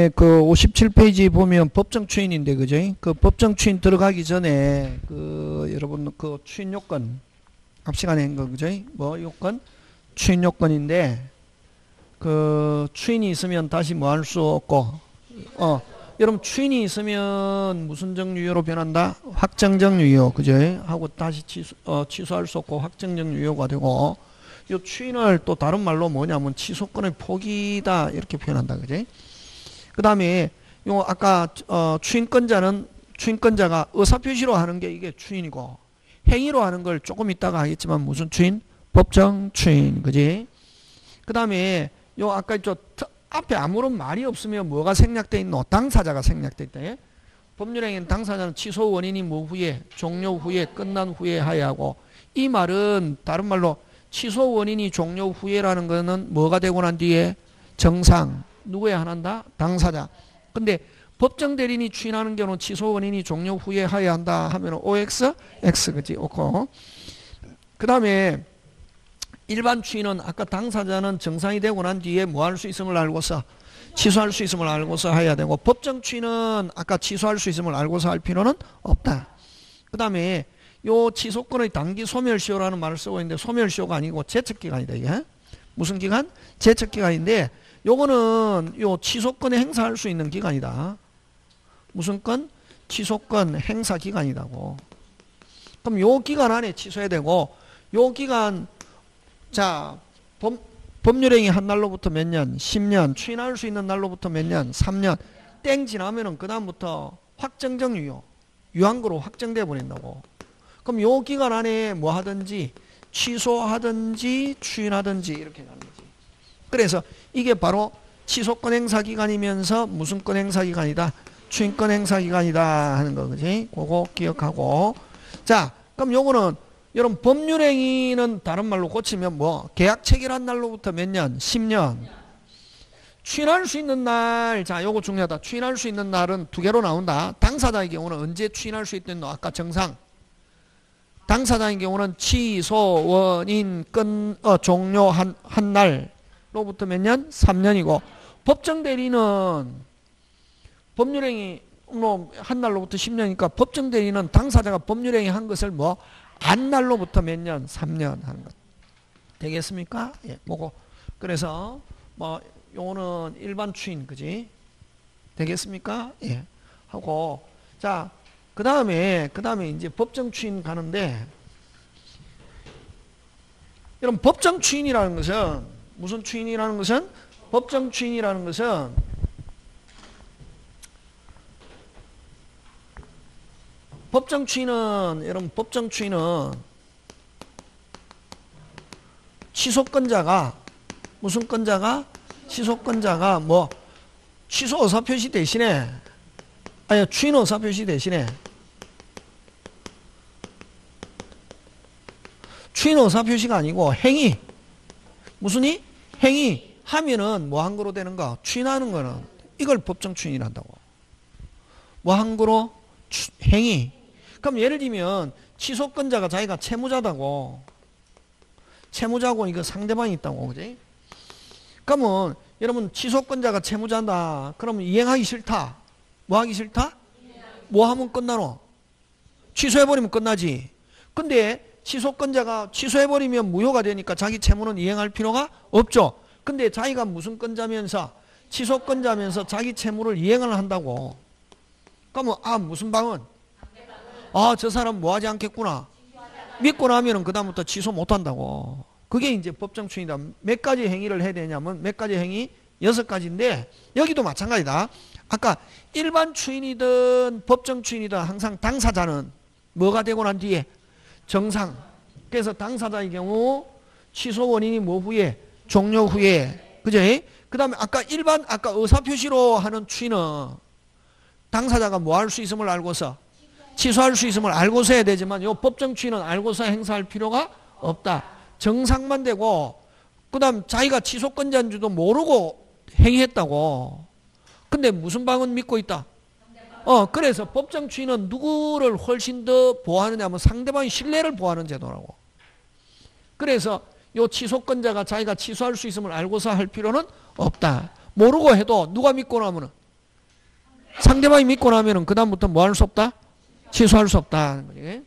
다음에 그 57페이지 보면 법정 추인인데, 그죠? 그 법정 추인 들어가기 전에 그 여러분 그 추인 요건 앞 시간에 한 거, 그죠? 뭐 요건? 추인 요건인데, 그 추인이 있으면 다시 뭐 할 수 없고, 여러분 추인이 있으면 무슨 정유효로 변한다? 확정적 유효, 그죠? 하고 다시 취소할 수 없고 확정적 유효가 되고, 요 추인을 또 다른 말로 뭐냐면 취소권의 포기다 이렇게 표현한다, 그죠? 그 다음에 요 아까 추인권자가 의사표시로 하는 게 이게 추인이고, 행위로 하는 걸 조금 이따가 하겠지만 무슨 추인? 법정 추인, 그지? 그 다음에 요 아까 저 앞에 아무런 말이 없으면 뭐가 생략되어 있노? 당사자가 생략되어 있다. 예? 법률행위는 당사자는 취소 원인이 뭐 후에, 종료 후에, 끝난 후에 하야 하고, 이 말은 다른 말로 취소 원인이 종료 후에라는 거는 뭐가 되고 난 뒤에 정상, 누구에 한한다? 당사자. 근데 법정 대리인이 추인하는 경우는 취소 원인이 종료 후에 하야 한다 하면 OX, X, 그지? 옳고. 그 다음에 일반 추인은 아까 당사자는 정상이 되고 난 뒤에 뭐 할 수 있음을 알고서 취소할 수 있음을 알고서 해야 되고, 법정 추인은 아까 취소할 수 있음을 알고서 할 필요는 없다. 그 다음에 요 취소권의 단기 소멸시효라는 말을 쓰고 있는데, 소멸시효가 아니고 제척기간이다, 이게. 무슨 기간? 제척기간인데, 요거는 요 취소권에 행사할 수 있는 기간이다. 무슨 건? 취소권 행사 기간이라고. 그럼 요 기간 안에 취소해야 되고, 요 기간, 자, 법률행위 한 날로부터 몇 년? 10년. 추인할 수 있는 날로부터 몇 년? 3년. 땡 지나면은 그다음부터 확정적 유효. 유한거로 확정돼 버린다고. 그럼 요 기간 안에 뭐 하든지 취소하든지 추인하든지 이렇게 가는 거지. 그래서 이게 바로 취소권 행사 기간이면서 무슨 권 행사 기간이다? 추인권 행사 기간이다 하는 거, 그지? 그거 기억하고. 자, 그럼 요거는 여러분 법률행위는 다른 말로 고치면 뭐 계약 체결한 날로부터 몇 년? 10년. 추인할 수 있는 날, 자 요거 중요하다. 추인할 수 있는 날은 두 개로 나온다. 당사자의 경우는 언제 추인할 수 있는 너 아까 정상. 당사자의 경우는 취소 원인 종료한 날로부터 몇 년? 3년이고, 법정 대리는 법률행위 한 날로부터 10년이니까 법정 대리는 당사자가 법률행위 한 것을 뭐 안 날로부터 몇 년? 3년 하는 것. 되겠습니까? 예, 뭐고. 그래서 뭐 요거는 일반 추인, 그지? 되겠습니까? 예. 하고, 자, 그 다음에 이제 법정 추인 가는데, 여러분 법정 추인이라는 것은 무슨 추인이라는 것은? 법정 추인이라는 것은 여러분 법정 추인은 취소권자가 무슨 권자가? 취소권자가 뭐 취소 의사표시 대신에, 아니 추인 의사표시 대신에 추인 의사표시가 아니고 행위, 무슨 이? 행위 하면은 뭐 한 거로 되는 거? 추인하는 거는 이걸 법정 추인이라 한다고. 뭐 한 거로? 행위. 그럼 예를 들면 취소권자가 자기가 채무자다고, 채무자고 이거 상대방이 있다고, 그지? 그러면 여러분 취소권자가 채무자다. 그러면 이행하기 싫다. 뭐 하기 싫다? 뭐 하면 끝나노? 취소해버리면 끝나지. 근데 취소권자가 취소해버리면 무효가 되니까 자기 채무는 이행할 필요가 없죠. 근데 자기가 무슨 권자면서? 취소권자면서 자기 채무를 이행을 한다고. 그러면 무슨 방은? 저 사람 뭐 하지 않겠구나. 믿고 나면은 그다음부터 취소 못 한다고. 그게 이제 법정 추인이다. 몇 가지 행위를 해야 되냐면 몇 가지 행위? 6가지인데 여기도 마찬가지다. 아까 일반 추인이든 법정 추인이든 항상 당사자는 뭐가 되고 난 뒤에 정상. 그래서 당사자의 경우 취소 원인이 뭐 후에? 종료 후에. 그죠? 그 다음에 아까 의사표시로 하는 추인은 당사자가 뭐 할 수 있음을 알고서 취소할 수 있음을 알고서 해야 되지만 요 법정 추인은 알고서 행사할 필요가 없다. 정상만 되고, 그 다음 자기가 취소권자인 줄도 모르고 행위했다고. 근데 무슨 방은 믿고 있다? 그래서 법정 추인은 누구를 훨씬 더 보호하느냐 하면 상대방의 신뢰를 보호하는 제도라고. 그래서 요 취소권자가 자기가 취소할 수 있음을 알고서 할 필요는 없다. 모르고 해도 누가 믿고 나면은 상대방이 믿고 나면은 그다음부터 뭐 할 수 없다? 취소할 수 없다 하는 거지.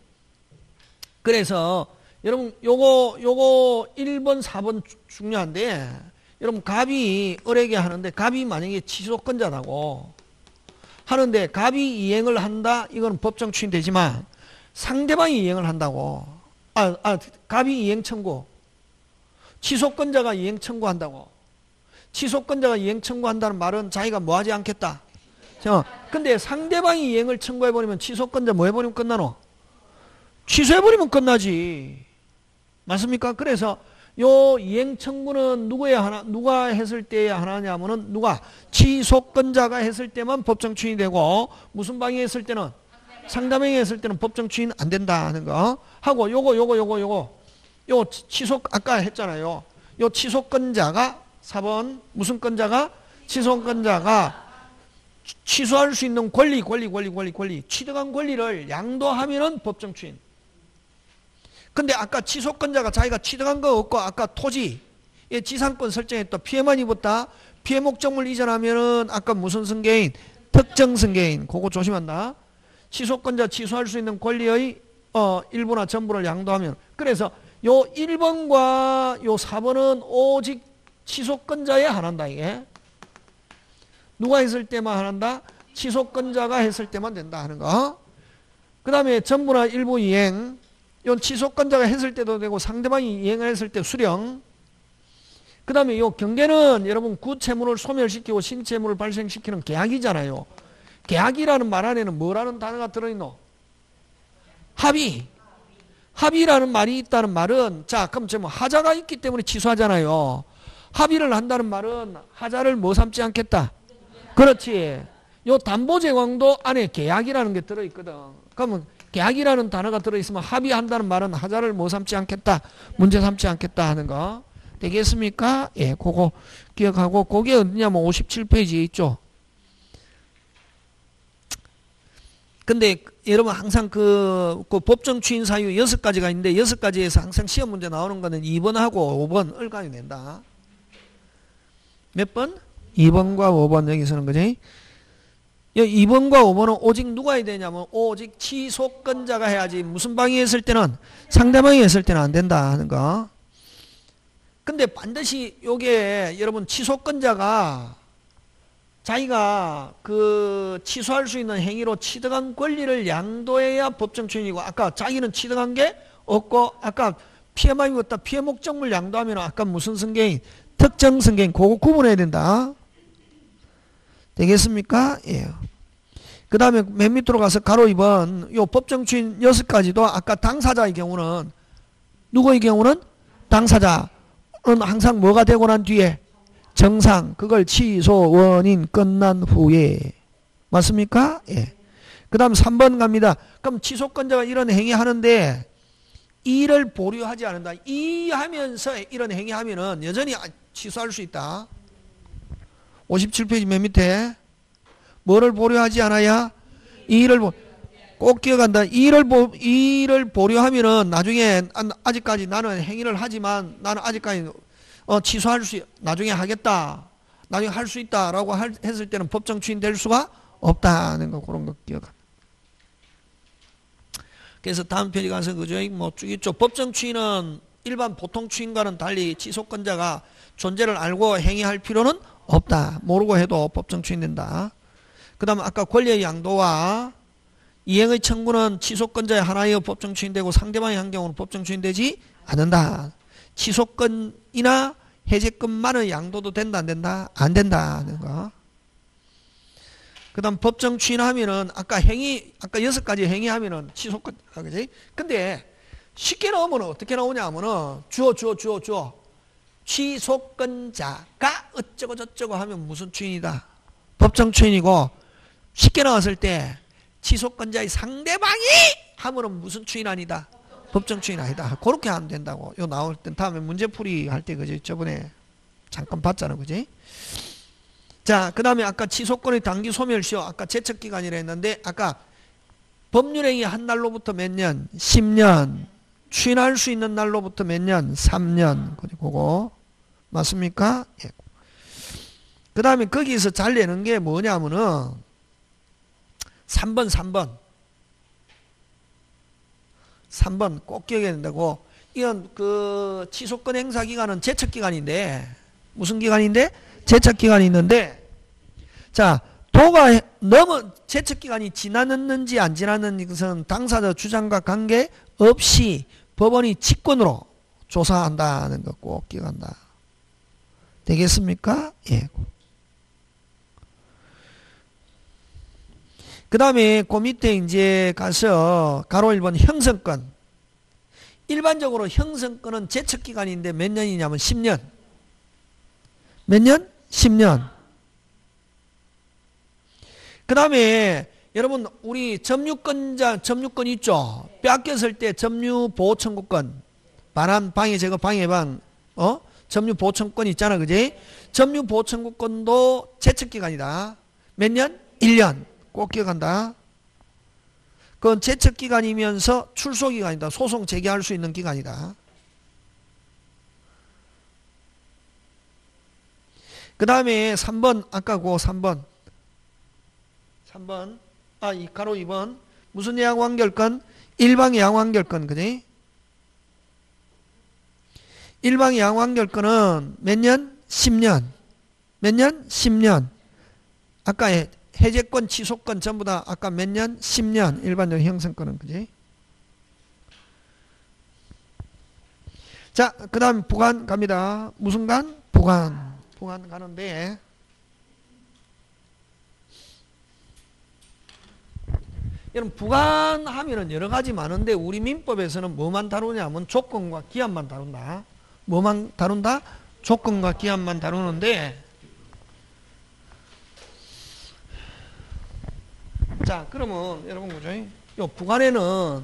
그래서 여러분 요거 1번 4번 중요한데, 여러분 갑이 을에게 하는데 갑이 만약에 취소권자라고 하는데 갑이 이행을 한다, 이거는 법정 추인되지만 상대방이 이행을 한다고, 갑이 이행 청구, 취소권자가 이행 청구한다고. 취소권자가 이행 청구한다는 말은 자기가 뭐 하지 않겠다. 근데 상대방이 이행을 청구해버리면 취소권자 뭐 해버리면 끝나노? 취소해버리면 끝나지. 맞습니까? 그래서 요 이행 청구는 누가 했을 때에 하나냐면은 취소권자가 했을 때만 법정 추인이 되고, 무슨 방이 했을 때는? 상대방이 했을 때는 법정 추인 안 된다 하는 거 하고, 요 취소 아까 했잖아요. 요 취소권자가 4번 무슨 권자가? 취소권자가 취소할 수 있는 권리 취득한 권리를 양도하면은 법정 추인. 근데 아까 취소권자가 자기가 취득한 거 없고, 아까 토지의 지상권 설정했다, 피해만 입었다, 피해 목적물 이전하면은 아까 무슨 승계인? 특정 승계인. 그거 조심한다. 취소권자 취소할 수 있는 권리의 일부나 전부를 양도하면. 그래서 요 1번과 요 4번은 오직 취소권자에 한한다. 이게 누가 했을 때만 한한다? 취소권자가 했을 때만 된다 하는 거. 그 다음에 전부나 일부 이행, 요 취소권자가 했을 때도 되고 상대방이 이행을 했을 때 수령. 그 다음에 요 경계는 여러분 구채무를 소멸시키고 신채무를 발생시키는 계약이잖아요. 계약이라는 말 안에는 뭐라는 단어가 들어있노? 합의. 합의라는 말이 있다는 말은, 자 그럼 지금 하자가 있기 때문에 취소하잖아요. 합의를 한다는 말은 하자를 뭐 삼지 않겠다. 그렇지. 요 담보제왕도 안에 계약이라는 게 들어있거든. 그러면 계약이라는 단어가 들어있으면 합의한다는 말은 하자를 뭐 삼지 않겠다, 문제 삼지 않겠다 하는 거 되겠습니까? 예, 그거 기억하고. 그게 어디냐면 57페이지에 있죠. 근데 여러분 항상 그 법정 추인 사유 6가지가 있는데 6가지에서 항상 시험 문제 나오는 거는 2번하고 5번 을간이 낸다. 몇 번? 2번과 5번 여기서는 거지. 2번과 5번은 오직 누가 해야 되냐면 오직 취소권자가 해야지. 무슨 방이 했을 때는? 상대방이 했을 때는 안 된다 하는 거. 근데 반드시 요게 여러분 취소권자가 자기가 그 취소할 수 있는 행위로 취득한 권리를 양도해야 법정 추인이고, 아까 자기는 취득한 게 없고 아까 피해만 입었다, 피해 목적물 양도하면 아까 무슨 승계인? 특정 승계인. 그거 구분해야 된다. 되겠습니까? 예. 그 다음에 맨 밑으로 가서 가로 2번 요 법정 추인 6가지도 아까 당사자의 경우는, 누구의 경우는? 당사자는 항상 뭐가 되고 난 뒤에? 정상. 그걸 취소 원인 끝난 후에. 맞습니까? 예. 그 다음 3번 갑니다. 그럼 취소권자가 이런 행위 하는데 이를 보류하지 않는다. 이 하면서 이런 행위 하면은 여전히 취소할 수 있다. 57페이지 맨 밑에 뭐를 보류하지 않아야? 꼭 기억한다. 이를 보류하면은 나중에 아직까지 나는 행위를 하지만 나는 아직까지 취소할 수, 나중에 하겠다, 나중에 할 수 있다 라고 했을 때는 법정 추인될 수가 없다는 거, 그런 거 기억합니다. 그래서 다음 페이지 가서 그죠? 뭐 쭉 있죠. 법정 추인은 일반 보통 추인과는 달리 취소권자가 존재를 알고 행위할 필요는 없다. 모르고 해도 법정 추인된다. 그 다음 아까 권리의 양도와 이행의 청구는 취소권자의 하나의 법정 추인되고 상대방이 한 경우는 법정 추인되지 않는다. 취소권이나 해제권만의 양도도 된다 안 된다? 안 된다는 거. 그 다음 법정 추인하면은 아까 6가지 행위하면은 취소권, 그지? 근데 쉽게 나오면 어떻게 나오냐 하면은 주어. 취소권자가 어쩌고 저쩌고 하면 무슨 추인이다? 법정 추인이고, 쉽게 나왔을 때 취소권자의 상대방이 하면은 무슨 추인 아니다? 법정 추인 아니다. 그렇게 하면 된다고. 요 나올 땐 다음에 문제풀이 할 때 그지? 저번에 잠깐 봤잖아. 그지? 자, 그 다음에 아까 취소권의 단기 소멸시효, 아까 제척기간이라 했는데, 아까 법률행위 한 날로부터 몇 년? 10년. 추인할 수 있는 날로부터 몇 년? 3년. 그거 맞습니까? 예. 그 다음에 거기서 잘 내는 게 뭐냐면은 3번 3번 꼭 기억해야 된다고. 이건 그 취소권 행사 기간은 제척 기간인데 무슨 기간인데? 제척 기간이 있는데 자 도가 너무 제척 기간이 지났는지 안 지났는지 것은 당사자 주장과 관계없이 법원이 직권으로 조사한다는 거 꼭 기억한다. 되겠습니까? 예. 그 다음에 그 밑에 이제 가서 가로 1번 형성권. 일반적으로 형성권은 제척기간인데 몇 년이냐면 10년. 몇 년? 10년. 그 다음에 여러분 우리 점유권 있죠? 뺏겼을 때 점유보호 청구권. 반환, 방해, 제거, 방해방, 점유보호 청구권 있잖아, 그지? 점유보호 청구권도 제척기간이다. 몇 년? 1년. 꼭 기억한다. 그건 제척기간이면서 출소기간이다. 소송 제기할 수 있는 기간이다. 그 다음에 3번, 아까고 3번. 이 가로 2번. 무슨 양완결권? 일방 양완결권, 그지? 일방 양완결권은 몇 년? 10년. 몇 년? 10년. 아까 해제권, 취소권 전부 다 아까 몇 년? 10년. 일반적 형성권은, 그지? 자, 그 다음 부관 갑니다. 무슨 관? 부관. 부관 가는데, 여러분, 부관 하면은 여러 가지 많은데, 우리 민법에서는 뭐만 다루냐면 조건과 기한만 다룬다. 뭐만 다룬다? 조건과 기한만 다루는데, 자, 그러면 여러분 보죠. 요 부관에는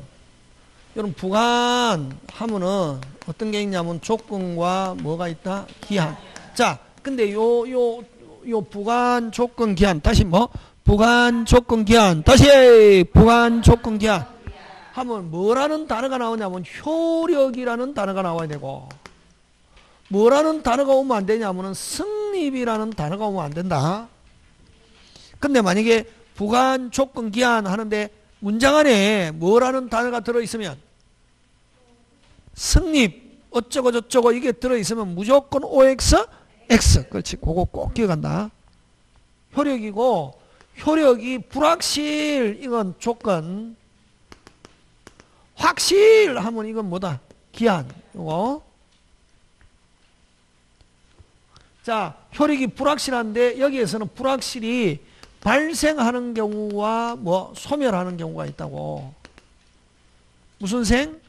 여러분 부관 하면은 어떤 게 있냐면 조건과 뭐가 있다? 기한. 자, 근데 요 부관 조건 기한 다시 뭐? 부관 조건 기한 다시 부관 조건 기한 하면 뭐라는 단어가 나오냐면 효력이라는 단어가 나와야 되고 뭐라는 단어가 오면 안 되냐면은 성립이라는 단어가 오면 안 된다. 근데 만약에 부관 조건 기한 하는데 문장 안에 뭐라는 단어가 들어있으면 성립 어쩌고 저쩌고 이게 들어있으면 무조건 OX X. 그렇지. 그거 꼭 기억한다. 효력이고 효력이 불확실 이건 조건 확실 하면 이건 뭐다? 기한. 이거 자 효력이 불확실한데 여기에서는 불확실이 발생하는 경우와 뭐 소멸하는 경우가 있다고. 무슨 생?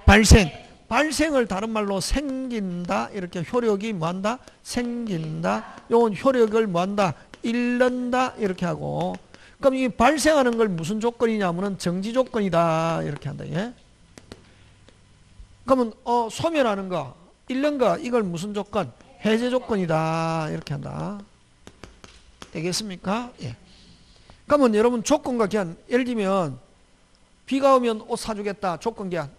발생. 발생을 다른 말로 생긴다. 이렇게 효력이 뭐한다? 생긴다. 요건 효력을 뭐한다? 잃는다. 이렇게 하고. 그럼 이 발생하는 걸 무슨 조건이냐면은 정지 조건이다. 이렇게 한다. 예? 그러면 소멸하는 거, 잃는 거 이걸 무슨 조건? 해제 조건이다. 이렇게 한다. 되겠습니까? 예. 그러면 여러분 조건과 기한 예를 들면 비가 오면 옷 사주겠다. 조건 기한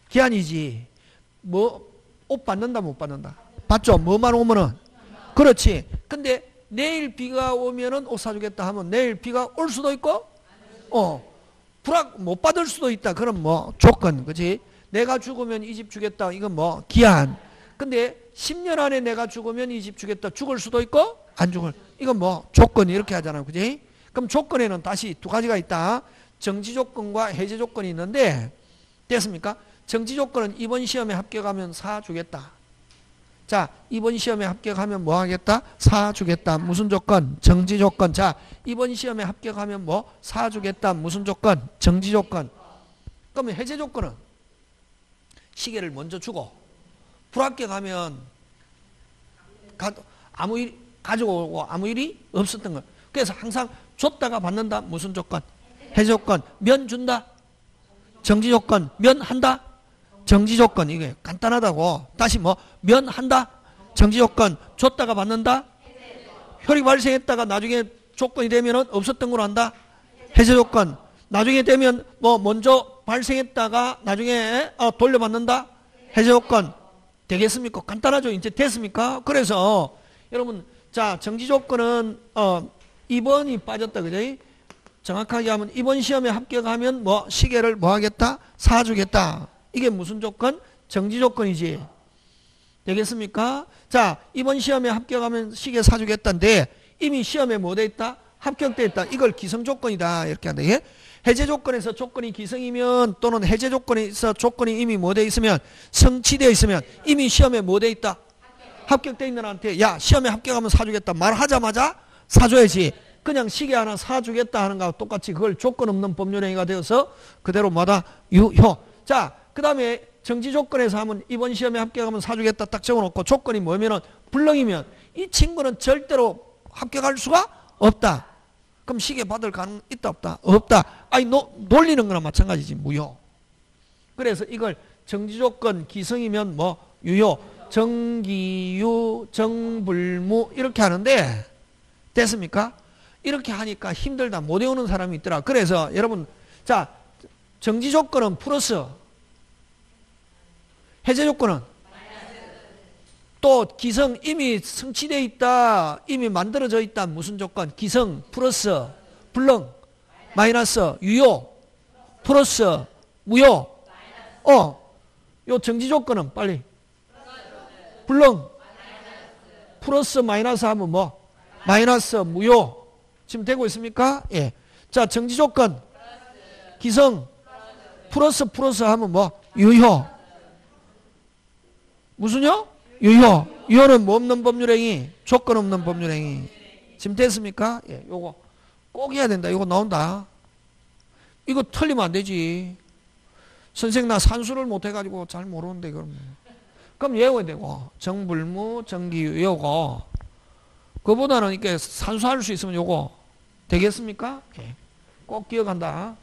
기한이지. 뭐 옷 받는다 못 받는다? 받죠. 뭐만 오면은 그렇지. 근데 내일 비가 오면은 옷 사주겠다 하면 내일 비가 올 수도 있고 불확 못 받을 수도 있다. 그럼 뭐 조건 그지? 내가 죽으면 이 집 주겠다. 이건 뭐 기한. 근데 10년 안에 내가 죽으면 이 집 주겠다. 죽을 수도 있고 안 죽을. 이건 뭐 조건 이렇게 하잖아. 그지? 그럼 조건에는 다시 두 가지가 있다. 정지 조건과 해제 조건이 있는데 됐습니까? 정지 조건은 이번 시험에 합격하면 사주겠다. 자, 이번 시험에 합격하면 뭐 하겠다? 사주겠다. 무슨 조건? 정지 조건. 자, 이번 시험에 합격하면 뭐 사주겠다. 무슨 조건? 정지 조건. 그러면 해제 조건은 시계를 먼저 주고 불합격하면 아무 일 가지고 오고 아무 일이 없었던 거. 그래서 항상 줬다가 받는다. 무슨 조건? 해제 조건. 면 준다. 정지 조건. 면 한다. 정지 조건. 이게 간단하다고. 다시 뭐 면 한다. 정지 조건. 줬다가 받는다. 효력 발생했다가 나중에 조건이 되면 없었던 걸로 한다. 해제 조건. 나중에 되면 뭐 먼저 발생했다가 나중에 돌려받는다. 해제 조건. 되겠습니까? 간단하죠. 이제 됐습니까? 그래서 여러분 자 정지 조건은 2번이 빠졌다. 그죠? 정확하게 하면 이번 시험에 합격하면 뭐 시계를 뭐 하겠다? 사주겠다. 이게 무슨 조건? 정지 조건이지. 되겠습니까? 자, 이번 시험에 합격하면 시계 사주겠다인데 이미 시험에 뭐 돼 있다? 합격돼 있다. 이걸 기성 조건이다. 이렇게 한다. 예? 해제 조건에서 조건이 기성이면 또는 해제 조건에서 조건이 이미 뭐 돼 있으면 성취되어 있으면 이미 시험에 뭐 돼 있다? 합격돼 있는 한테 야 시험에 합격하면 사주겠다 말하자마자 사줘야지. 그냥 시계 하나 사주겠다 하는 거하고 똑같이 그걸 조건 없는 법률행위가 되어서 그대로 뭐다? 유효. 자, 그 다음에 정지 조건에서 하면 이번 시험에 합격하면 사주겠다 딱 적어놓고 조건이 뭐면은 불능이면 이 친구는 절대로 합격할 수가 없다. 그럼 시계 받을 가능 있다 없다? 없다. 아니 놀리는 거나 마찬가지지. 무효. 그래서 이걸 정지 조건 기성이면 뭐 유효. 정기유 정불무 이렇게 하는데 됐습니까? 이렇게 하니까 힘들다 못 외우는 사람이 있더라. 그래서 여러분 자 정지 조건은 플러스 해제 조건은 또 기성 이미 성취되어 있다. 이미 만들어져 있다. 무슨 조건? 기성 플러스 불능 마이너스 유효 플러스 무효. 요 정지 조건은 빨리 불능 플러스 마이너스 하면 뭐? 마이너스 무효. 지금 되고 있습니까? 예. 자, 정지 조건 기성 플러스 하면 뭐? 유효. 무슨요? 유효. 유효는 뭐 없는 법률행위? 조건 없는 법률행위. 지금 됐습니까? 예. 요거 꼭 해야 된다. 이거 나온다. 이거 틀리면 안 되지. 선생 나 산수를 못 해가지고 잘 모르는데 그럼 외워야 되고 정불무 정기유 요거 그보다는 이렇게 산수할 수 있으면 요거 되겠습니까? 예. 꼭 기억한다.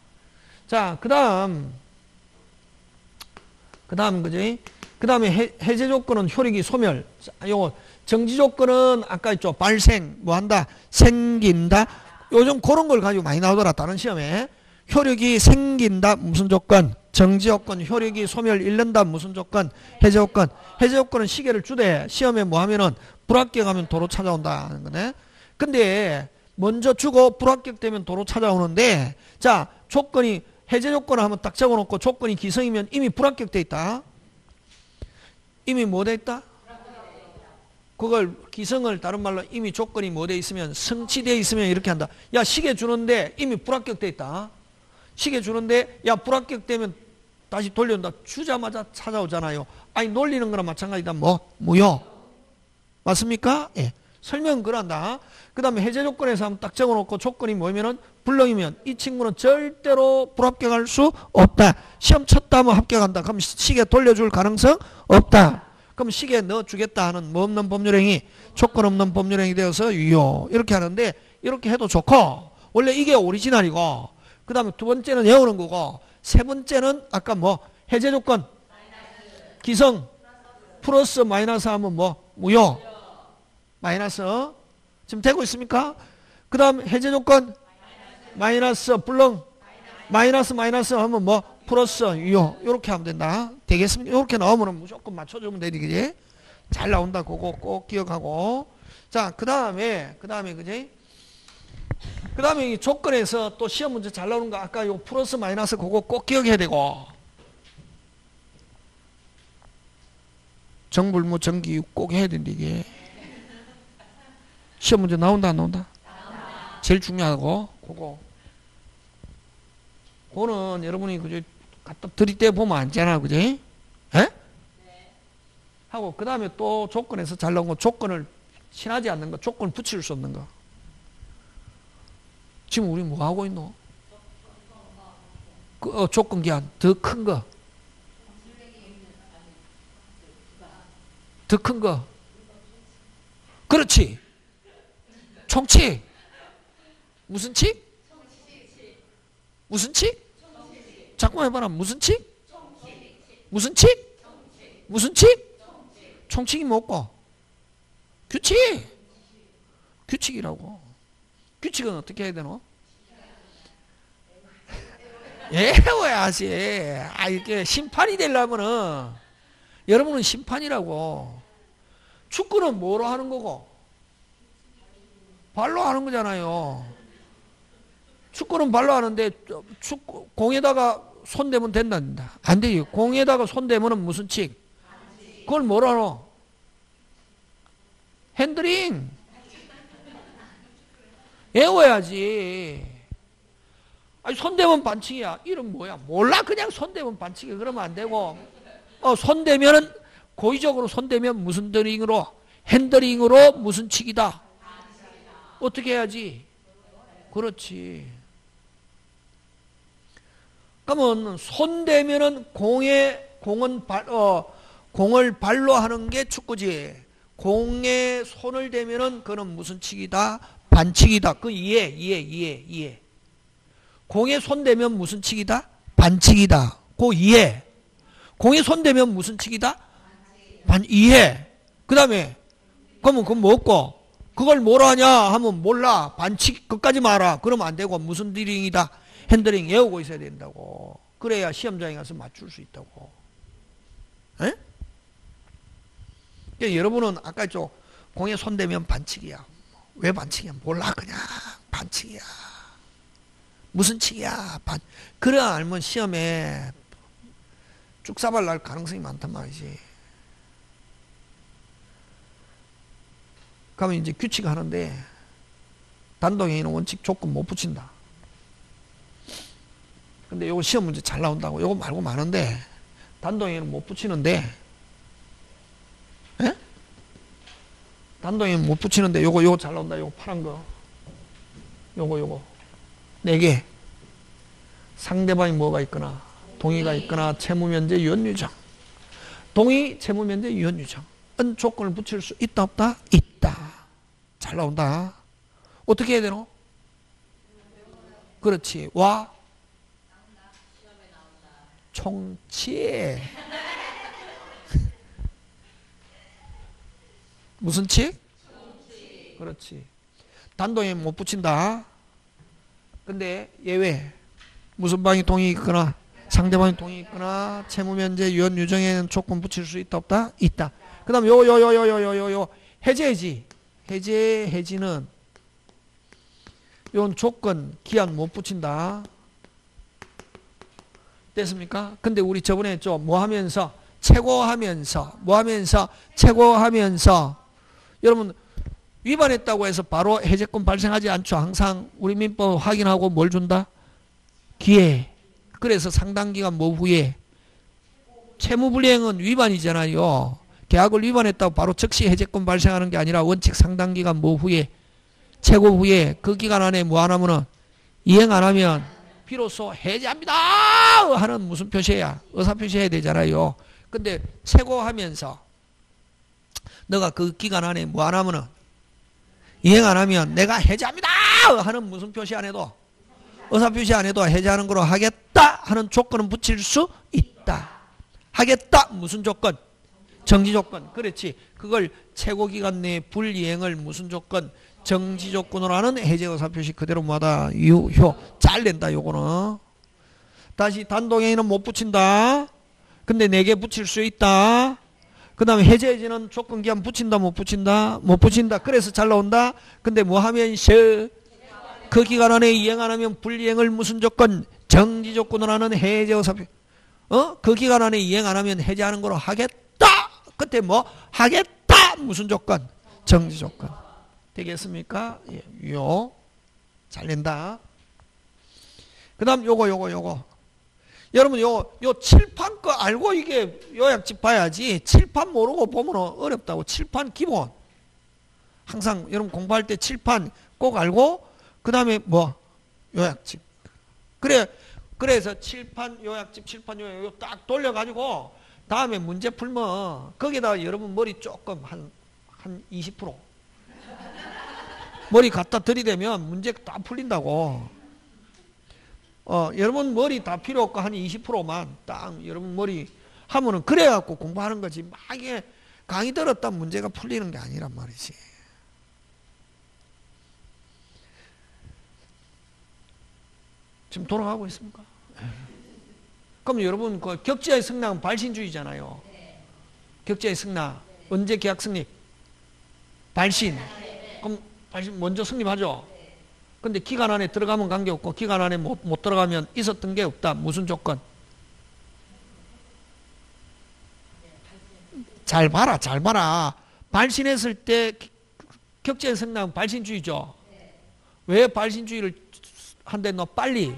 자, 그 다음 그지? 그 다음에 해제 조건은 효력이 소멸. 요거 정지 조건은 아까 있죠. 발생 뭐 한다? 생긴다. 요즘 그런 걸 가지고 많이 나오더라. 다른 시험에 효력이 생긴다. 무슨 조건? 정지 조건. 효력이 소멸 잃는다. 무슨 조건? 해제 조건. 해제 조건은 시계를 주되 시험에 뭐 하면은 불합격하면 도로 찾아온다 하는 거네. 근데 먼저 주고 불합격되면 도로 찾아오는데 자 조건이 해제 조건을 한번 딱 적어놓고 조건이 기성이면 이미 불합격돼 있다. 이미 뭐 돼 있다? 그걸 기성을 다른 말로 이미 조건이 뭐 돼 있으면 성취돼 있으면 이렇게 한다. 야 시계 주는데 이미 불합격돼 있다. 시계 주는데 야 불합격되면 다시 돌려온다. 주자마자 찾아오잖아요. 아니 놀리는 거랑 마찬가지다. 뭐? 무효. 맞습니까? 예. 설명은 그런다. 그 다음에 해제 조건에서 한번 딱 적어놓고 조건이 뭐냐면은 불능이면 이 친구는 절대로 불합격할 수 없다. 시험 쳤다 하면 합격한다. 그럼 시계 돌려줄 가능성 없다. 그럼 시계 넣어주겠다 하는 뭐 없는 법률행위, 조건 없는 법률행위 되어서 유효. 이렇게 하는데 이렇게 해도 좋고 원래 이게 오리지널이고 그 다음에 두 번째는 외우는 거고 세 번째는 아까 뭐 해제 조건 기성 플러스 마이너스 하면 뭐 무효 마이너스 지금 되고 있습니까? 그 다음 해제 조건 마이너스 불능 마이너스 하면 뭐 플러스 유효 이렇게 하면 된다. 되겠습니까? 이렇게 나오면 무조건 맞춰주면 되지 그지? 잘 나온다. 그거 꼭 기억하고 자 그 다음에 그지? 그 다음에 이 조건에서 또 시험 문제 잘 나오는 거 아까 요 플러스 마이너스 그거 꼭 기억해야 되고 정불무 정기유 꼭 해야 된다. 이게 시험 문제 나온다 안 나온다? 제일 중요하고 그거는 여러분이 그저 갖다 들이대 보면 알잖아 그지? 에? 하고 그 다음에 또 조건에서 잘 나온 거 조건을 친하지 않는 거 조건을 붙일 수 없는 거 지금 우리 뭐 하고 있노? 조건 기한 더 큰 거 더 큰 거 그렇지 총칙 무슨 칙? 무슨 칙? 자꾸 해봐라. 무슨 칙? 무슨 칙? 무슨 칙? 총칙이 뭐고? 규칙. 규칙이라고. 규칙은 어떻게 해야 되노? 외워야지. 이게 심판이 되려면은 여러분은 심판이라고. 축구는 뭐로 하는 거고? 발로 하는 거잖아요. 축구는 발로 하는데 축구 공에다가 손 대면 된단다. 안 돼요. 공에다가 손 대면은 무슨 칙? 그걸 뭐라 하노? 핸들링. 외워야지. 아니, 손 대면 반칙이야. 이름 뭐야? 몰라. 그냥 손 대면 반칙이야. 그러면 안 되고. 손 대면은 고의적으로 손 대면 무슨 드링으로? 핸들링으로 무슨 칙이다? 어떻게 해야지? 그렇지. 그러면 손 대면은 공을 발로 하는 게 축구지. 공에 손을 대면은 그는 무슨 칙이다? 반칙이다. 그 이해. 공에 손 대면 무슨 칙이다? 반칙이다. 그 이해. 공에 손 대면 무슨 칙이다? 이해. 그 다음에 그러면 그건 뭐고? 그걸 뭐라 하냐 하면 몰라. 반칙 그까지 말아. 그러면 안 되고 무슨 드링이다? 핸들링 외우고 있어야 된다고. 그래야 시험장에 가서 맞출 수 있다고. 에? 그러니까 여러분은 아까 공에 손 대면 반칙이야. 왜 반칙이야? 몰라. 그냥 반칙이야. 무슨 칙이야? 그래야 알면 시험에 쭉사발 날 가능성이 많단 말이지. 그러면 이제 규칙 하는데 단독행위는 원칙 조건 못 붙인다. 근데 요거 시험 문제 잘 나온다고. 요거 말고 많은데 단독행위는 못 붙이는데, 에? 단독행위는 못 붙이는데 요거 잘 나온다. 요거 파란 거. 요거 4개. 상대방이 뭐가 있거나 동의가 있거나 채무면제 유언유정. 동의, 채무면제 유언유정. 은 조건을 붙일 수 있다 없다? 있다. 잘 나온다. 어떻게 해야 되노? 그렇지. 와 총치. 무슨 칙? 그렇지. 단독에 못 붙인다. 근데 예외. 무슨 방이 동의 있거나 상대방이 동의 있거나 채무면제 유언유정에는 조건 붙일 수 있다 없다? 있다. 그 다음 요 해제해지. 해지는 요건 조건 기한 못 붙인다. 됐습니까? 근데 우리 저번에 뭐 하면서 최고하면서 여러분 위반했다고 해서 바로 해제권 발생하지 않죠. 항상 우리 민법 확인하고 뭘 준다? 기회. 그래서 상당기간 뭐 후에 채무불이행은 위반이잖아요. 계약을 위반했다고 바로 즉시 해제권 발생하는 게 아니라 원칙 상당기간 뭐 후에 최고 후에 그 기간 안에 뭐 안 하면은 이행 안 하면 비로소 해제합니다 하는 무슨 표시야? 의사표시 해야 되잖아요. 근데 최고하면서 너가 그 기간 안에 뭐 안 하면은 이행 안 하면 내가 해제합니다 하는 무슨 표시 안 해도 의사표시 안 해도 해제하는 거로 하겠다 하는 조건은 붙일 수 있다. 하겠다 무슨 조건? 정지 조건. 그렇지. 그걸 최고기간 내에 불이행을 무슨 조건? 정지 조건으로 하는 해제 의사표시 그대로 뭐다? 유효. 잘 낸다 요거는. 다시 단독행위는 못 붙인다. 근데 4개 붙일 수 있다. 그 다음에 해제해지는 조건기한 붙인다 못 붙인다? 못 붙인다. 그래서 잘 나온다. 근데 뭐 하면서 그 기간 안에 이행 안 하면 불이행을 무슨 조건? 정지 조건으로 하는 해제 의사표시. 그 기간 안에 이행 안 하면 해제하는 거로 하겠다. 그때 뭐 하겠다 무슨 조건? 정지 조건. 되겠습니까? 예, 요. 잘 낸다. 그 다음 요거 여러분 요 칠판 거 알고 이게 요약집 봐야지. 칠판 모르고 보면 어렵다고. 칠판 기본 항상 여러분 공부할 때 칠판 꼭 알고 그 다음에 뭐 요약집. 그래서 칠판 요약집 딱 돌려가지고 다음에 문제 풀면 거기다 여러분 머리 조금 한 20% 머리 갖다 들이대면 문제 다 풀린다고. 여러분 머리 다 필요 없고 한 20%만 딱 여러분 머리 하면은 그래갖고 공부하는 거지. 막 이게 강의 들었다 문제가 풀리는 게 아니란 말이지. 지금 돌아가고 있습니까? 그럼 여러분 그 격지의 승낙은 발신주의잖아요. 격지의 승낙 언제 계약 성립? 발신. 그럼 발신 먼저 성립하죠. 근데 기간 안에 들어가면 관계없고 기간 안에 못 들어가면 있었던 게 없다. 무슨 조건? 잘 봐라, 잘 봐라. 발신했을 때 격제의 승낙은 발신주의죠. 왜 발신주의를 한대 너 빨리?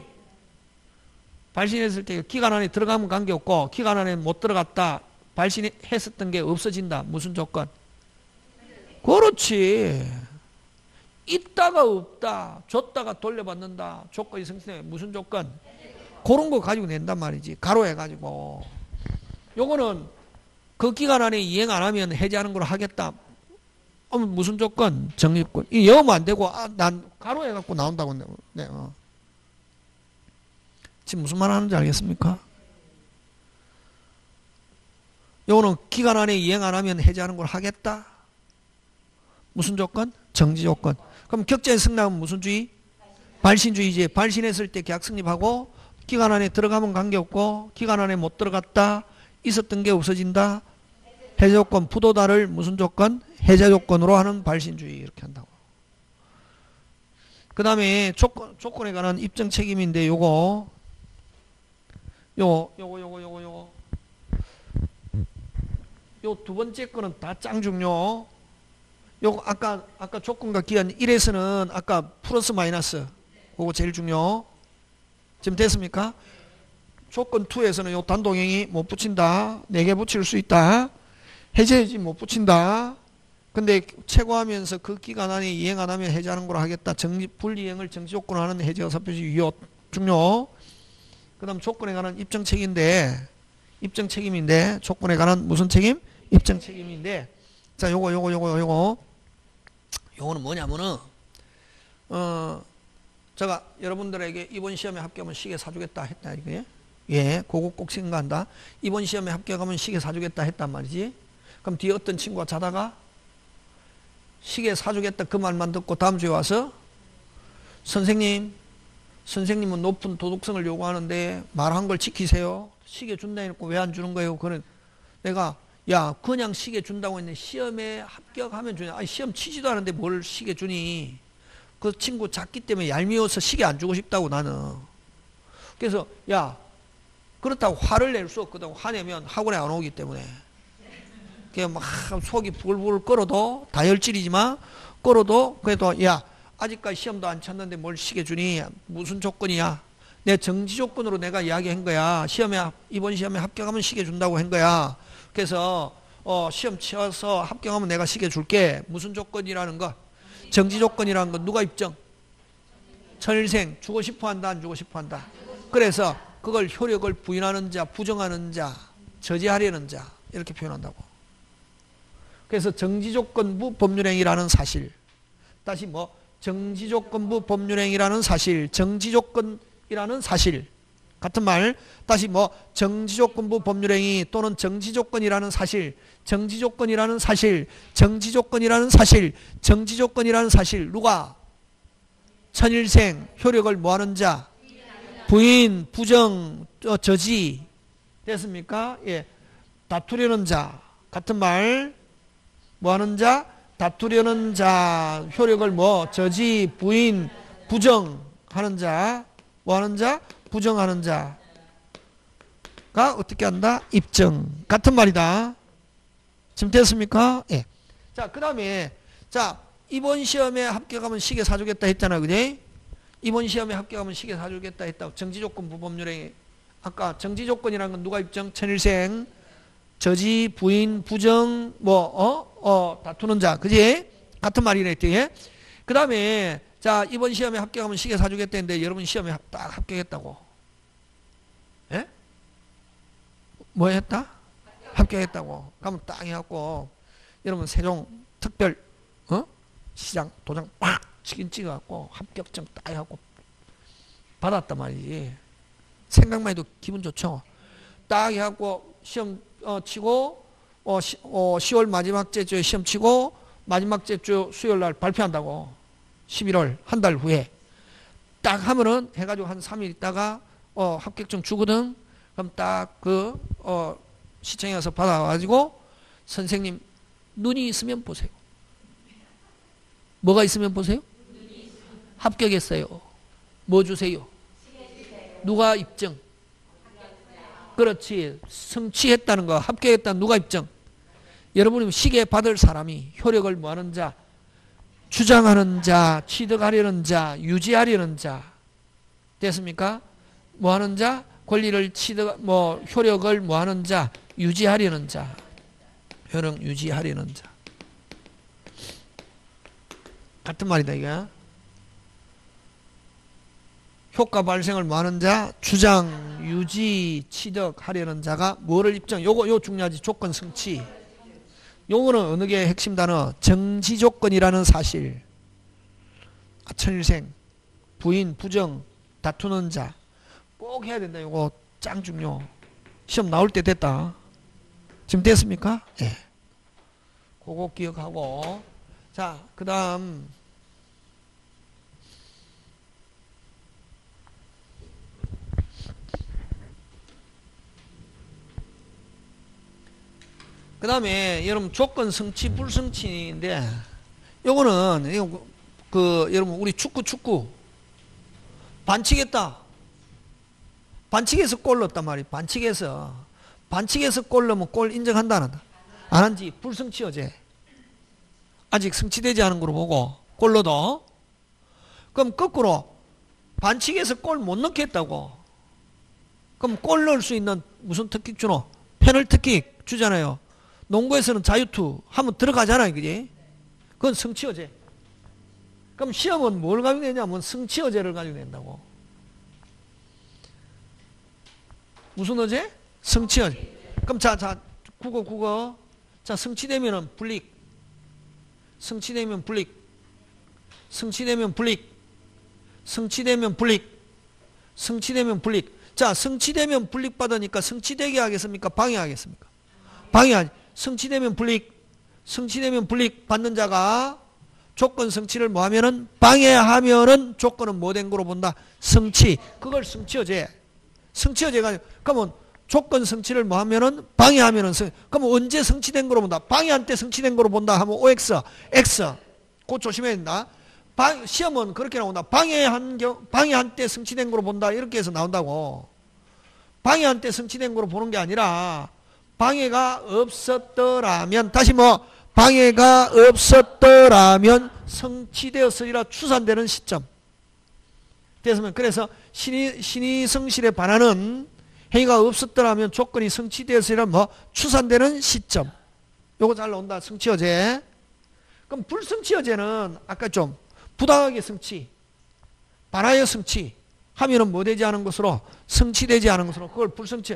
발신했을 때 기간 안에 들어가면 관계없고 기간 안에 못 들어갔다. 발신했었던 게 없어진다. 무슨 조건? 그렇지. 있다가 없다. 줬다가 돌려받는다. 조건이 성립해. 무슨 조건? 그런 거 가지고 낸단 말이지. 가로해가지고. 요거는 그 기간 안에 이행 안 하면 해제하는 걸 하겠다. 무슨 조건? 정립권. 이 영어면 안 되고, 난 가로해갖고 나온다고. 네, 지금 무슨 말 하는지 알겠습니까? 요거는 기간 안에 이행 안 하면 해제하는 걸 하겠다. 무슨 조건? 정지 조건. 그럼 격제의 승낙은 무슨 주의? 발신주의지. 발신했을 때 계약 성립하고 기간 안에 들어가면 관계없고 기간 안에 못 들어갔다. 있었던 게 없어진다. 해제 조건. 부도다를 무슨 조건? 해제 조건으로 하는 발신주의. 이렇게 한다고. 그 다음에 조건에 관한 입증 책임인데 요거 요 두 번째 거는 다 짱 중요. 요거 아까 조건과 기한 1에서는 아까 플러스 마이너스 그거 제일 중요. 지금 됐습니까? 조건 2에서는 요 단동행이 못 붙인다. 4개 붙일 수 있다. 해제해지 못 붙인다. 근데 최고하면서 그 기간 안에 이행 안 하면 해제하는 걸로 하겠다. 불이행을 정지 조건으로 하는 해제가 사표시 유효 중요. 그 다음 조건에 관한 입증 책임인데 조건에 관한 무슨 책임? 입증 책임인데 자 요거는 뭐냐면은 제가 여러분들에게 이번 시험에 합격하면 시계 사주겠다 했다 이거예요. 예, 그거 꼭 생각한다. 이번 시험에 합격하면 시계 사주겠다 했단 말이지. 그럼 뒤에 어떤 친구가 자다가 시계 사주겠다 그 말만 듣고 다음 주에 와서 선생님은 높은 도덕성을 요구하는데 말한 걸 지키세요. 시계 준다 해놓고 왜 안 주는 거예요? 그는 내가 야 그냥 시계 준다고 했는데 시험에 합격하면 주냐. 아니 시험 치지도 않은데 뭘 시계 주니. 그 친구 작기 때문에 얄미워서 시계 안 주고 싶다고 나는. 그래서 야 그렇다고 화를 낼 수 없거든. 화내면 학원에 안 오기 때문에. 그냥 막 속이 부글부글 끓어도 다혈질이지만 끓어도 그래도 야 아직까지 시험도 안 쳤는데 뭘 시계 주니. 무슨 조건이야. 내 정지 조건으로 내가 이야기한 거야. 이번 시험에 합격하면 시계 준다고 한 거야. 그래서 시험 치어서 합격하면 내가 시계 줄게. 무슨 조건이라는 거? 정지 조건이라는 거 누가 입증? 천일생. 주고 싶어 한다 안 주고 싶어 한다? 그래서 그걸 효력을 부인하는 자, 부정하는 자, 저지하려는 자 이렇게 표현한다고. 그래서 정지조건부 법률행위라는 사실. 다시 정지조건부 법률행위라는 사실, 정지조건이라는 사실. 같은 말. 다시 정지조건부 법률행위 또는 정지조건이라는 사실, 정지조건이라는 사실, 정지조건이라는 사실, 정지조건이라는 사실. 누가? 천일생. 효력을 뭐하는 자? 부인, 부정, 저지. 됐습니까? 예. 다투려는 자. 같은 말. 뭐하는 자? 다투려는 자. 효력을 저지, 부인, 부정하는 자. 뭐하는 자? 부정하는 자가 어떻게 한다? 입증. 같은 말이다. 지금 됐습니까? 예. 자, 그 다음에, 자, 이번 시험에 합격하면 시계 사주겠다 했잖아. 그지? 이번 시험에 합격하면 시계 사주겠다 했다고. 정지조건 부법률행위. 아까 정지조건이라는 건 누가 입증? 천일생, 저지, 부인, 부정, 다투는 자. 그지? 같은 말이네. 그 다음에, 자, 이번 시험에 합격하면 시계 사주겠다 했는데 여러분 시험에 딱 합격했다고. 예? 뭐 했다? 합격했다고. 그러면 딱 해갖고 여러분 세종 특별 시장 도장 빡 치긴 찍어갖고 합격증 딱 해갖고 받았단 말이지. 생각만 해도 기분 좋죠. 딱 해갖고 시험 치고 10월 마지막 주 시험 치고 마지막 주 수요일 날 발표한다고. 11월 한 달 후에 딱 하면은 해가지고 한 3일 있다가 합격증 주거든. 그럼 딱 시청에 가서 받아가지고 선생님 눈이 있으면 보세요. 뭐가 있으면 보세요? 합격했어요. 뭐 주세요? 누가 입증? 그렇지. 성취했다는 거, 합격했다는 누가 입증? 여러분이 시계 받을 사람이 효력을 뭐하는 자? 주장하는 자, 취득하려는 자, 유지하려는 자. 됐습니까? 뭐하는 자? 권리를 효력을 뭐하는 자? 유지하려는 자. 효력 유지하려는 자. 같은 말이다, 이게. 효과 발생을 뭐하는 자? 주장, 유지, 취득하려는 자가 뭐를 입증? 요 중요하지. 조건 성취. 요거는 어느 게 핵심 단어? 정지 조건이라는 사실. 천일생, 부인, 부정, 다투는 자. 꼭 해야 된다. 요거 짱 중요. 시험 나올 때 됐다. 지금 됐습니까? 예. 그거 기억하고. 자, 그 다음. 그 다음에 여러분 조건 성취 불성취인데 요거는 여러분 우리 축구 반칙했다. 반칙해서 골 넣었단 말이에요. 반칙해서 골 넣으면 골 인정한다 안 한다? 안 한지 불성취 어제. 아직 성취되지 않은 거로 보고 골 넣어도. 그럼 거꾸로 반칙해서 골 못 넣게 했다고. 그럼 골 넣을 수 있는 무슨 특킥 주노? 페널티킥 주잖아요. 농구에서는 자유투 하면 들어가잖아요. 그지? 그건 성취어제. 그럼 시험은 뭘 가지고 내냐면 성취어제를 가지고 낸다고. 무슨 어제? 성취어제. 그럼 자 국어. 자, 성취되면은 불이익. 성취되면 불이익. 성취되면 불이익. 성취되면 불이익. 성취되면 불이익. 자, 성취되면 불이익 받으니까 성취되게 하겠습니까? 방해하겠습니까? 방해하지. 성취되면 불이익 받는 자가 조건 성취를 뭐 하면은 방해하면은 조건은 뭐 된 거로 본다? 성취. 그걸 성취어제. 성취어제가 그러면 조건 성취를 뭐 하면은 방해하면은 그러면 언제 성취된 거로 본다? 방해한 때 성취된 거로 본다 하면 OX, X. 그거 조심해야 된다. 시험은 그렇게 나온다. 방해한 때 성취된 거로 본다. 이렇게 해서 나온다고. 방해한 때 성취된 거로 보는 게 아니라 방해가 없었더라면 다시 방해가 없었더라면 성취되었으리라 추산되는 시점. 됐으면 그래서 신의 성실에 반하는 행위가 없었더라면 조건이 성취되었으리라 추산되는 시점. 요거 잘 나온다. 성취어제. 그럼 불성취어제는 아까 좀 부당하게 성취, 반하여 성취 하면은 뭐 되지 않은 것으로 성취되지 않은 것으로 그걸 불성취.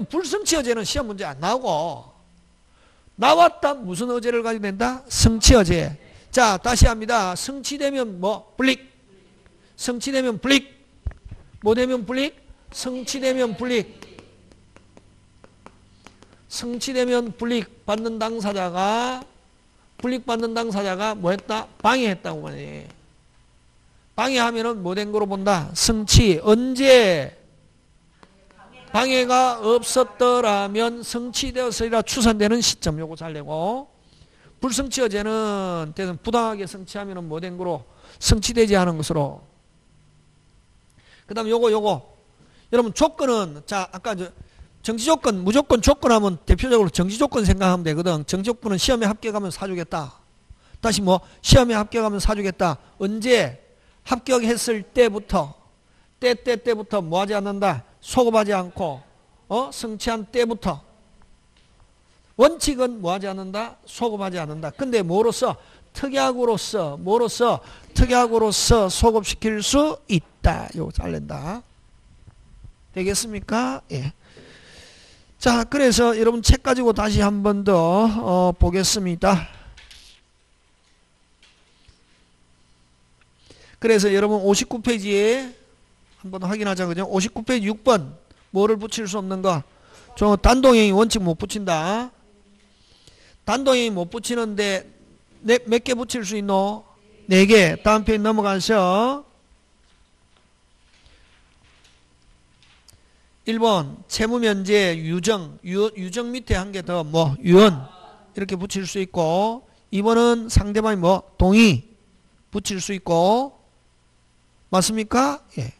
불성취어제는 시험 문제 안 나오고 나왔다 무슨 어제를 가지고 낸다? 성취어제. 자, 다시 합니다. 성취되면 불이익. 성취되면 불이익. 뭐 되면 불이익? 성취되면 불이익. 성취되면 불이익 받는 당사자가 뭐 했다? 방해했다고 말해. 방해하면은 뭐 된 거로 본다? 성취. 언제? 방해가 없었더라면 성취되었으리라 추산되는 시점. 요거 잘 내고. 불성취어제는 부당하게 성취하면은 뭐 된 거로? 성취되지 않은 것으로. 그 다음 요거. 여러분 조건은 자 아까 정지조건 무조건 조건하면 대표적으로 정지조건 생각하면 되거든. 정지조건은 시험에 합격하면 사주겠다. 다시 시험에 합격하면 사주겠다. 언제? 합격했을 때부터 때부터 뭐 하지 않는다? 소급하지 않고 성취한 때부터. 원칙은 뭐 하지 않는다? 소급하지 않는다. 근데 뭐로써? 특약으로서 소급시킬 수 있다. 요거 잘 낸다. 되겠습니까? 예. 자, 그래서 여러분 책 가지고 다시 한 번 더 보겠습니다. 그래서 여러분 59페이지에 한번 확인하자. 그죠? 59페이지 6번. 뭐를 붙일 수 없는 거? 단동행위 원칙 못 붙인다. 단동행위 못 붙이는데 몇 개 붙일 수 있노? 4개. 다음 페이지 넘어가서 1번 채무면제 유정 밑에 한 개 더 유언 이렇게 붙일 수 있고 2번은 상대방이 동의 붙일 수 있고 맞습니까? 예.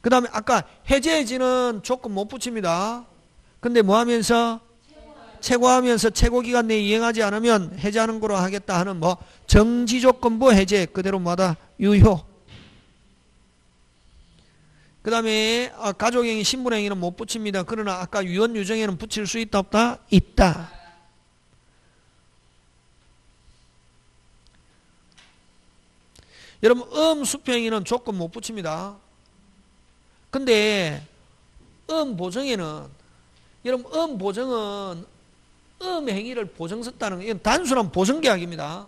그 다음에 아까 해제해지는 조건 못 붙입니다. 근데 뭐 하면서? 최고하면서 최고기간 내에 이행하지 않으면 해제하는 거로 하겠다 하는 뭐 정지조건부 해제 그대로 뭐다? 유효. 그 다음에 가족행위 신분행위는 못 붙입니다. 그러나 아까 유언 유정에는 붙일 수 있다 없다? 있다. 여러분 수표행위는 조건 못 붙입니다. 근데 보정에는 여러분 보정은 행위를 보정 썼다는 거 이건 단순한 보정계약입니다.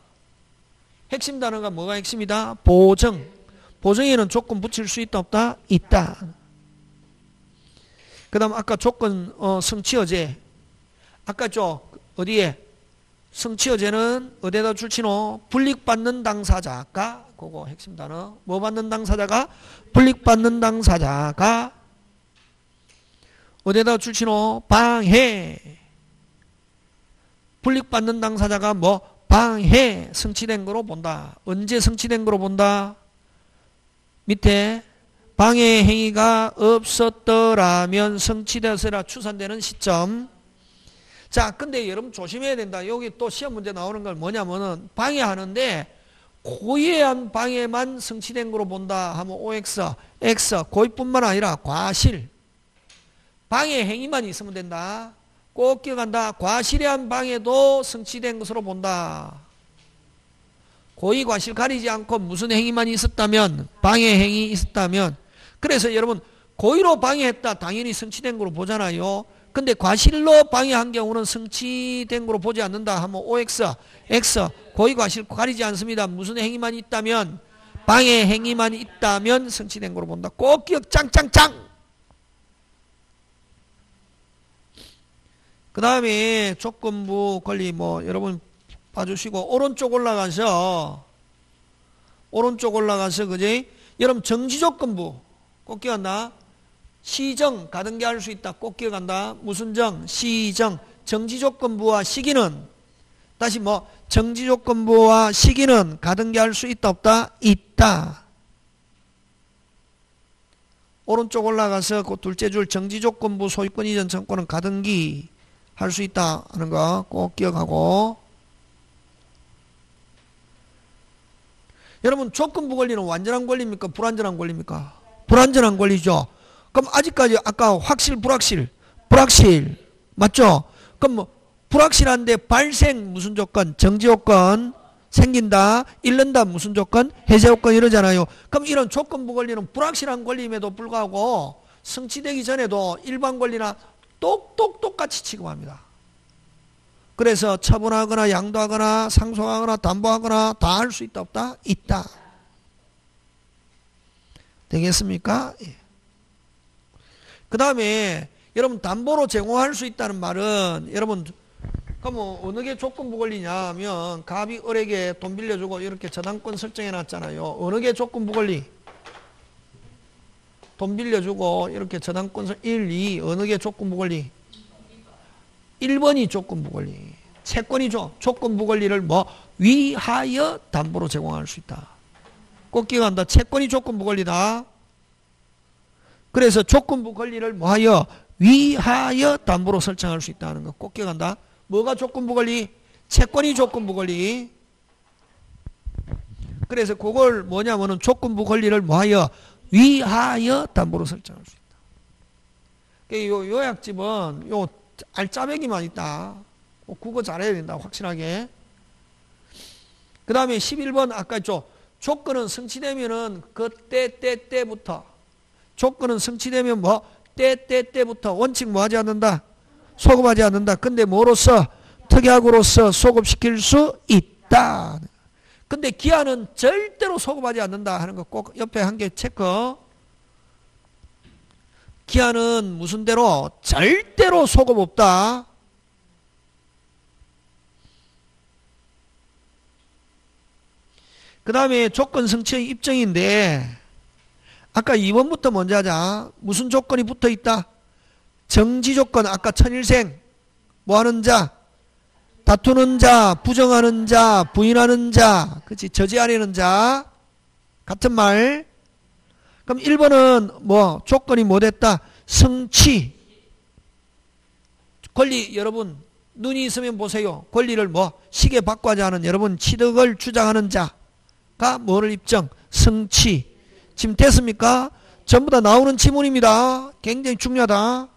핵심 단어가 뭐가 핵심이다? 보정. 보정에는 조건 붙일 수 있다 없다? 있다. 그 다음 아까 조건 성취어제 아까 어디에 성취어제는 어디에다 줄치노? 불이익받는 당사자가 그거 핵심 단어 뭐 받는 당사자가? 불이익받는 당사자가 어디에다 줄치노? 방해. 불이익받는 당사자가 뭐? 방해 성취된 거로 본다. 언제 성취된 거로 본다? 밑에 방해 행위가 없었더라면 성취되었으라 추산되는 시점. 자, 근데 여러분 조심해야 된다. 여기 또 시험 문제 나오는 걸 뭐냐면은 방해하는데 고의한 방해만 성취된 거로 본다 하면 OX, X 고의뿐만 아니라 과실. 방해 행위만 있으면 된다. 꼭 기억한다. 과실한 방해도 성취된 것으로 본다. 고의 과실 가리지 않고 무슨 행위만 있었다면 방해 행위 있었다면 그래서 여러분 고의로 방해했다 당연히 성취된 거로 보잖아요. 근데 과실로 방해한 경우는 성취된 거로 보지 않는다 하면 OX, X 고의 과실 가리지 않습니다. 무슨 행위만 있다면 방해 행위만 있다면 성취된 거로 본다. 꼭 기억 짱짱짱. 그 다음에 조건부 권리 뭐 여러분 봐주시고 오른쪽 올라가서 그지? 여러분 정지조건부 꼭 기억한다. 시정 가등기 할 수 있다. 꼭 기억한다. 무슨 정? 시정. 정지조건부와 시기는 다시 뭐 정지조건부와 시기는 가등기 할 수 있다 없다? 있다. 오른쪽 올라가서 그 둘째 줄 정지조건부 소유권 이전 청구는 가등기 할 수 있다 하는 거 꼭 기억하고 여러분 조건부 권리는 완전한 권리입니까? 불완전한 권리입니까? 불완전한 권리죠. 그럼 아직까지 아까 확실 불확실 맞죠? 그럼 뭐 불확실한데 발생 무슨 조건? 정지조건 생긴다 잃는다 무슨 조건? 해제조건 이러잖아요. 그럼 이런 조건부 권리는 불확실한 권리임에도 불구하고 성취되기 전에도 일반 권리나 똑같이 취급합니다. 그래서 처분하거나 양도하거나 상속하거나 담보하거나 다 할 수 있다 없다? 있다. 되겠습니까? 예. 그 다음에 여러분 담보로 제공할 수 있다는 말은 여러분 그럼 어느 게 조건부 권리냐 하면 갑이 을에게 돈 빌려주고 이렇게 저당권 설정해 놨잖아요. 어느 게 조건부 권리? 돈 빌려주고 이렇게 저당권 1, 2 어느 게 조건부 권리? 1번이 조건부 권리. 채권이죠. 조건부 권리를 뭐 위하여 담보로 제공할 수 있다. 꼭 기억한다. 채권이 조건부 권리다. 그래서 조건부 권리를 뭐하여? 위하여 담보로 설정할 수 있다는 거 꼭 기억한다. 뭐가 조건부 권리? 채권이 조건부 권리. 그래서 그걸 뭐냐면은 조건부 권리를 뭐하여? 위하여 담보로 설정할 수 있다. 요 요약집은 요 알짜배기만 있다. 국어 잘해야 된다. 확실하게. 그 다음에 11번 아까 있죠. 조건은 성취되면은 때부터 조건은 성취되면 뭐 때부터 원칙 뭐 하지 않는다. 소급하지 않는다. 근데 뭐로서? 특약으로서 소급시킬 수 있다. 근데 기한은 절대로 소급하지 않는다 하는 거 꼭 옆에 한 개 체크. 기한은 무슨 대로? 절대로 소급 없다. 그 다음에 조건 성취의 입증인데 아까 2번부터 먼저 하자. 무슨 조건이 붙어 있다? 정지 조건. 아까 천일생 뭐하는 자? 다투는 자, 부정하는 자, 부인하는 자, 그치? 저지하려는 자 같은 말. 그럼 1번은 뭐 조건이 뭐 됐다? 성취. 권리 여러분 눈이 있으면 보세요. 권리를 뭐 시계 바꿔자 하는 여러분 취득을 주장하는 자가 뭐를 입증? 성취. 지금 됐습니까? 전부 다 나오는 지문입니다. 굉장히 중요하다.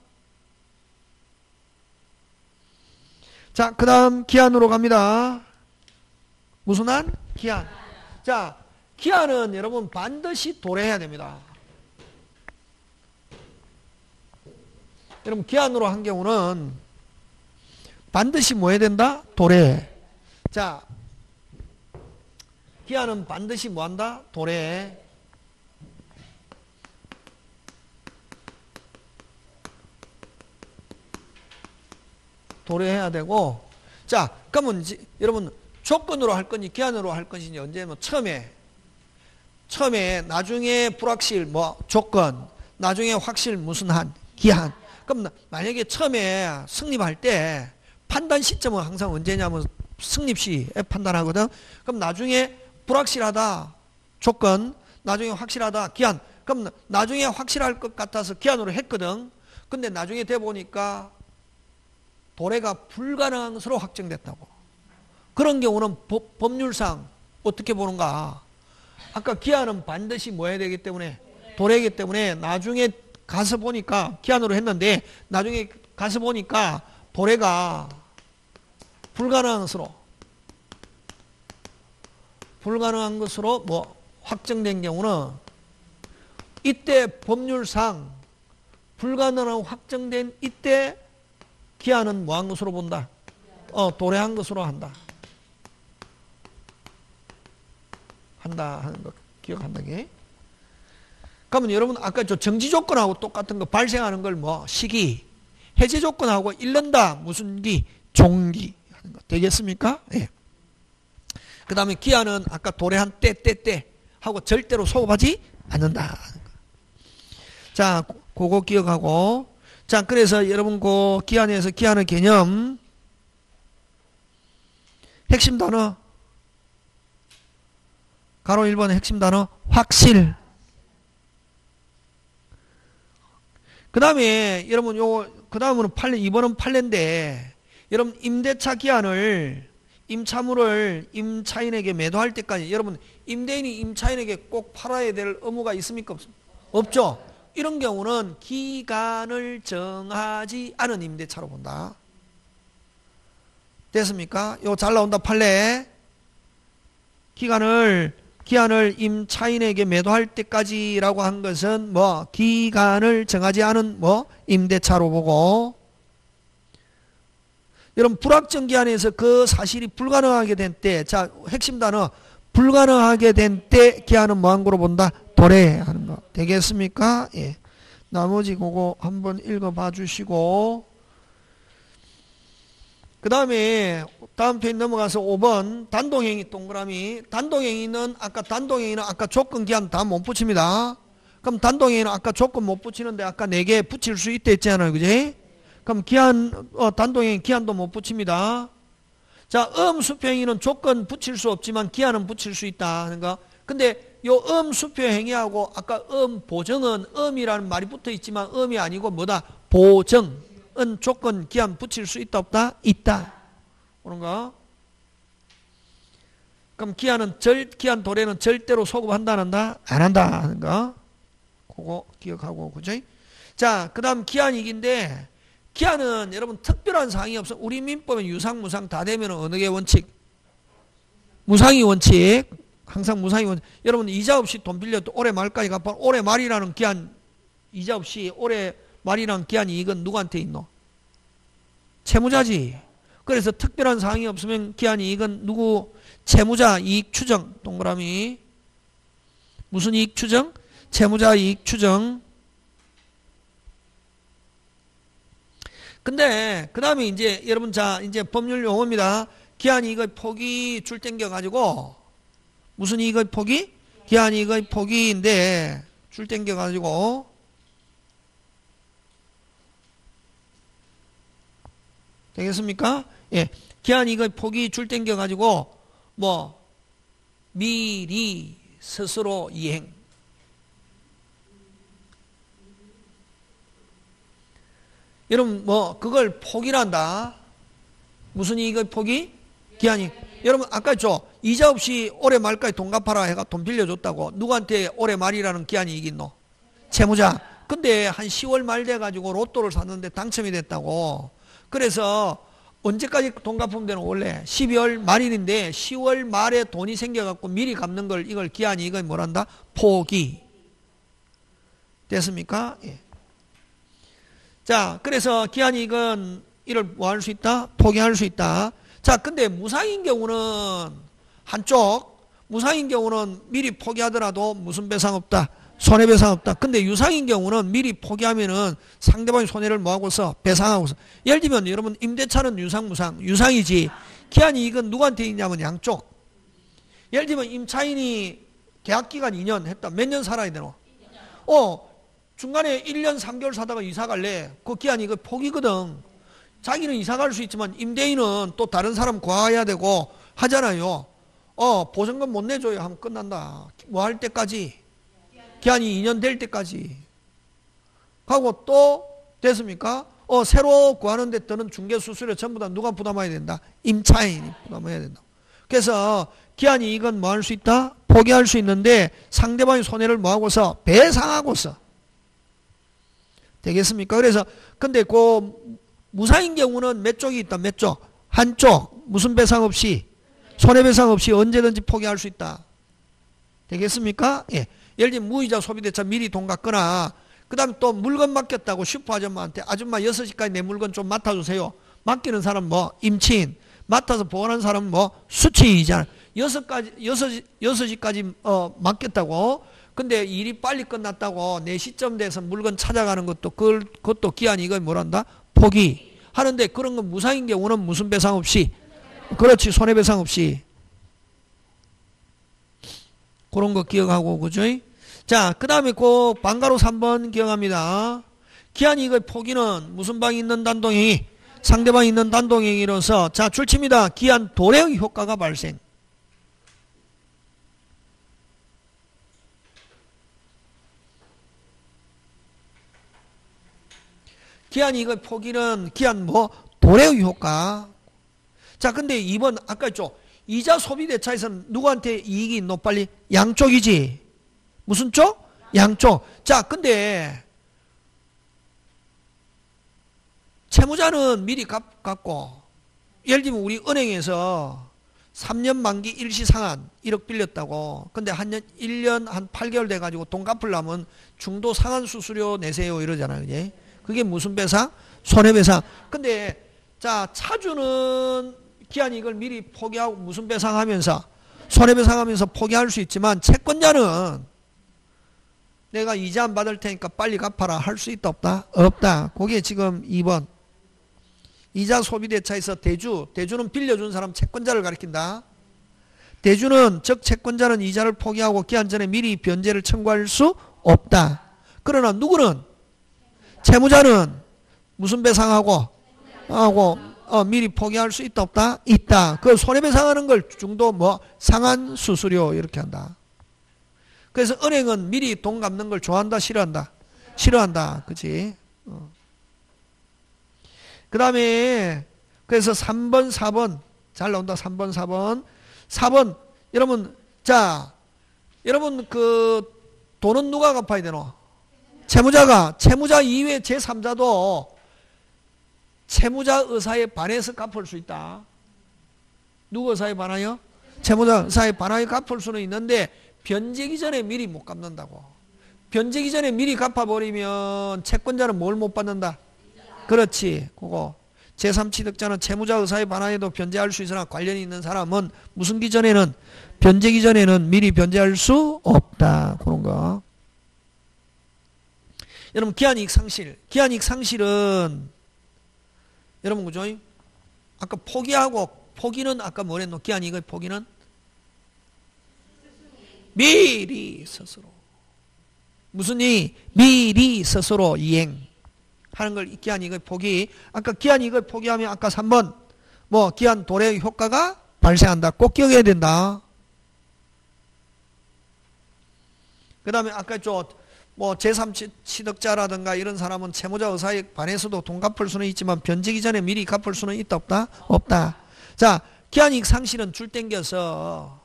자, 그 다음 기한으로 갑니다. 무슨 한? 기한. 자, 기한은 여러분 반드시 도래해야 됩니다. 여러분 기한으로 한 경우는 반드시 뭐 해야 된다? 도래. 자, 기한은 반드시 뭐 한다? 도래. 도래해야 되고, 자, 그러면 여러분 조건으로 할 건지 기한으로 할 건지 언제면 처음에 나중에 불확실 뭐 조건, 나중에 확실 무슨 한 기한. 그럼 만약에 처음에 성립할 때 판단 시점은 항상 언제냐면 성립 시에 판단하거든. 그럼 나중에 불확실하다 조건, 나중에 확실하다 기한. 그럼 나중에 확실할 것 같아서 기한으로 했거든. 근데 나중에 돼 보니까 도래가 불가능한 것으로 확정됐다고. 그런 경우는 법률상 어떻게 보는가? 아까 기한은 반드시 뭐 해야 되기 때문에 도래이기 때문에 나중에 가서 보니까 기한으로 했는데 나중에 가서 보니까 도래가 불가능한 것으로 뭐 확정된 경우는 이때 법률상 불가능한 확정된 이때 기한은 뭐한 것으로 본다? 도래한 것으로 한다 하는 거 기억한다. 그러면 여러분 아까 저 정지 조건하고 똑같은 거 발생하는 걸 뭐 시기, 해제 조건하고 잃는다 무슨 기, 종기 하는 거 되겠습니까? 예. 그 다음에 기한은 아까 도래한 때 하고 절대로 소급하지 않는다 하는 거. 자, 그거 기억하고. 자, 그래서 여러분 그 기한에서 기한의 개념 핵심 단어 가로 1번 핵심 단어 확실. 그 다음에 여러분 그 다음은 판례 2번은 판례인데 여러분 임대차 기한을 임차물을 임차인에게 매도할 때까지 여러분 임대인이 임차인에게 꼭 팔아야 될 의무가 있습니까? 없죠. 이런 경우는 기간을 정하지 않은 임대차로 본다. 됐습니까? 이거 잘 나온다. 판례. 기한을 임차인에게 매도할 때까지라고 한 것은 뭐 기간을 정하지 않은 뭐 임대차로 보고, 여러분 불확정 기한에서 그 사실이 불가능하게 된 때, 자 핵심 단어 불가능하게 된 때 기한은 뭐한 거로 본다? 도래하는 거 되겠습니까? 예. 나머지 그거 한번 읽어봐 주시고 그 다음에 다음 페이지 넘어가서 5번 단독행위 동그라미. 단독행위는 아까 조건 기한 다 못 붙입니다. 그럼 단독행위는 아까 조건 못 붙이는데 아까 4개 붙일 수 있다 했잖아요. 그지? 그럼 단독행위 기한도 못 붙입니다. 자, 수표행위는 조건 붙일 수 없지만 기한은 붙일 수 있다 하는 거. 근데 요 수표행위하고 아까 보정은 이라는 말이 붙어 있지만 이 아니고 뭐다? 보정은 조건 기한 붙일 수 있다 없다? 있다. 그런가? 그럼 기한 도래는 절대로 소급한다 안 한다? 안 한다 하는 거. 그거 기억하고, 그죠? 자, 그 다음 기한이익인데, 기한은 여러분 특별한 사항이 없어. 우리 민법은 유상, 무상 다 되면 어느 게 원칙? 무상이 원칙. 항상 무상이 원칙. 여러분 이자 없이 돈 빌려도 올해 말까지 갚아. 올해 말이라는 기한, 이자 없이 올해 말이라는 기한 이익은 누구한테 있노? 채무자지. 그래서 특별한 사항이 없으면 기한 이익은 누구? 채무자 이익 추정. 동그라미. 무슨 이익 추정? 채무자 이익 추정. 근데 그 다음에 이제 여러분 자 이제 법률 용어입니다. 기한 이익의 폭이 줄 땡겨 가지고 무슨 이익의 폭이? 기한 이익의 폭이인데 줄 땡겨 가지고 되겠습니까? 예. 기한 이익의 폭이 줄 땡겨 가지고 뭐 미리 스스로 이행 여러분 뭐 그걸 포기한다. 무슨 이익의 포기? 기한이. 여러분 아까 했죠. 이자 없이 올해 말까지 돈 갚아라 해가 돈 빌려줬다고. 누구한테 올해 말이라는 기한이 이익있노? 채무자. 근데 한 10월 말 돼가지고 로또를 샀는데 당첨이 됐다고. 그래서 언제까지 돈 갚으면 되는 원래 12월 말일인데 10월 말에 돈이 생겨갖고 미리 갚는 걸 이걸 기한이 이걸 뭐란다? 포기. 됐습니까? 예. 자, 그래서 기한이 이건 이를 뭐 할 수 있다? 포기할 수 있다. 자, 근데 무상인 경우는 한쪽, 무상인 경우는 미리 포기하더라도 무슨 배상 없다? 손해배상 없다. 근데 유상인 경우는 미리 포기하면은 상대방이 손해를 뭐하고서 배상하고서. 예를 들면 여러분 임대차는 유상, 무상. 유상이지. 기한이 이건 누구한테 있냐면 양쪽. 예를 들면 임차인이 계약기간 2년 했다. 몇 년 살아야 되노? 중간에 1년 3개월 사다가 이사 갈래. 그 기한이 이거 포기거든. 자기는 이사 갈 수 있지만 임대인은 또 다른 사람 구해야 되고 하잖아요. 보증금 못 내줘요 하면 끝난다. 뭐 할 때까지? 기한이 2년 될 때까지. 하고 또 됐습니까? 새로 구하는데 드는 중개수수료 전부 다 누가 부담해야 된다? 임차인이 부담해야 된다. 그래서 기한이 이건 뭐 할 수 있다? 포기할 수 있는데 상대방의 손해를 뭐 하고서? 배상하고서. 되겠습니까? 그래서 근데 그 무상인 경우는 몇 쪽이 있다? 몇 쪽? 한쪽. 무슨 배상 없이? 손해배상 없이 언제든지 포기할 수 있다. 되겠습니까? 예. 예를 들면 무이자 소비대차 미리 돈 갚거나 그 다음에 또 물건 맡겼다고 슈퍼 아줌마한테 아줌마 6시까지 내 물건 좀 맡아주세요. 맡기는 사람 뭐 임치인, 맡아서 보관하는 사람은 뭐 수치이잖아. 6시까지 맡겼다고. 근데 일이 빨리 끝났다고 4시쯤 돼서 물건 찾아가는 것도 그것도 기한이 이거 뭐란다? 포기. 하는데 그런 건 무상인 경우는 무슨 배상 없이? 그렇지, 손해배상 없이. 그런 거 기억하고, 그죠? 자, 그 다음에 그 방가로 3번 기억합니다. 기한이 이거 포기는 무슨 방이 있는 단동행위? 상대방이 있는 단동행위로서, 자, 줄칩니다. 기한 도래의 효과가 발생. 기한이 이거 포기는 기한 뭐? 도래의 효과. 자, 근데 2번, 아까 했죠? 이자 소비대차에서는 누구한테 이익이 있노? 빨리 양쪽이지. 무슨 쪽? 양쪽. 자, 근데 채무자는 미리 갚고 예를 들면 우리 은행에서 3년 만기 일시상환 1억 빌렸다고. 근데 1년 한 8개월 돼가지고 돈 갚으려면 중도 상환 수수료 내세요 이러잖아요. 그게? 그게 무슨 배상? 손해배상. 근데 자, 차주는 기한이 이걸 미리 포기하고 무슨 배상하면서 손해배상하면서 포기할 수 있지만 채권자는 내가 이자 안 받을 테니까 빨리 갚아라 할 수 있다 없다? 없다. 그게 지금 2번. 이자 소비대차에서 대주는 빌려준 사람 채권자를 가리킨다. 대주는 즉 채권자는 이자를 포기하고 기한 전에 미리 변제를 청구할 수 없다. 그러나 누구는? 채무자는 무슨 배상하고? 미리 포기할 수 있다 없다? 있다. 그 손해배상하는 걸 중도 뭐 상환 수수료 이렇게 한다. 그래서 은행은 미리 돈 갚는 걸 좋아한다 싫어한다? 싫어한다. 그치? 그 다음에 그래서 3번 4번 잘 나온다. 3번 4번 4번 여러분 자 여러분 그 돈은 누가 갚아야 되노? 채무자가. 채무자 이외에 제3자도 채무자 의사에 반해서 갚을 수 있다. 누구 의사에 반하여? 채무자 의사에 반하여 갚을 수는 있는데 변제기 전에 미리 못 갚는다고. 변제기 전에 미리 갚아버리면 채권자는 뭘 못 받는다? 그렇지. 그거 제3취득자는 채무자 의사에 반하여도 변제할 수 있으나 관련이 있는 사람은 무슨 기전에는? 변제기 전에는 미리 변제할 수 없다. 그런 거. 여러분 기한이익 상실. 기한이익 상실은 여러분 그죠? 아까 포기는 아까 뭐랬노? 기한이익의 포기는? 미리 스스로. 무슨 이? 미리 스스로 이행하는 걸 기한이익의 포기. 아까 기한이익을 포기하면 아까 3번 뭐 기한 도래의 효과가 발생한다. 꼭 기억해야 된다. 그 다음에 아까 뭐 제3취득자라든가 이런 사람은 채무자 의사에 반해서도 돈 갚을 수는 있지만 변제기 전에 미리 갚을 수는 있다 없다? 없다. 자, 기한이익 상실은 줄 땡겨서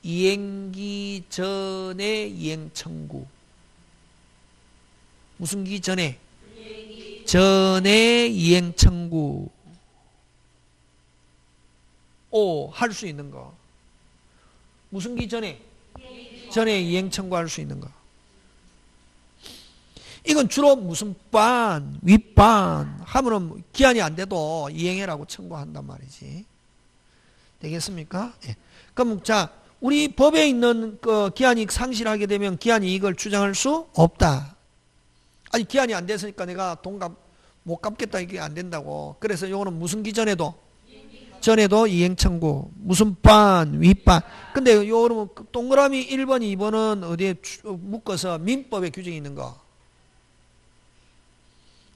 이행기 전에 이행 청구. 무슨 기 전에? 전에 이행 청구. 오, 할 수 있는 거. 무슨 기 전에? 전에 이행 청구할 수 있는 거. 이건 주로 무슨 반, 윗반 하면은 기한이 안 돼도 이행해라고 청구한단 말이지. 되겠습니까? 예. 그럼 자, 우리 법에 있는 그 기한이익 상실하게 되면 기한이익을 주장할 수 없다. 아니 기한이 안 됐으니까 내가 못 갚겠다 이게 안 된다고. 그래서 요거는 무슨 기전에도 전에도 이행 청구. 무슨 반, 윗반. 근데 요거는 동그라미 1번, 2번은 어디에 묶어서 민법에 규정이 있는 거.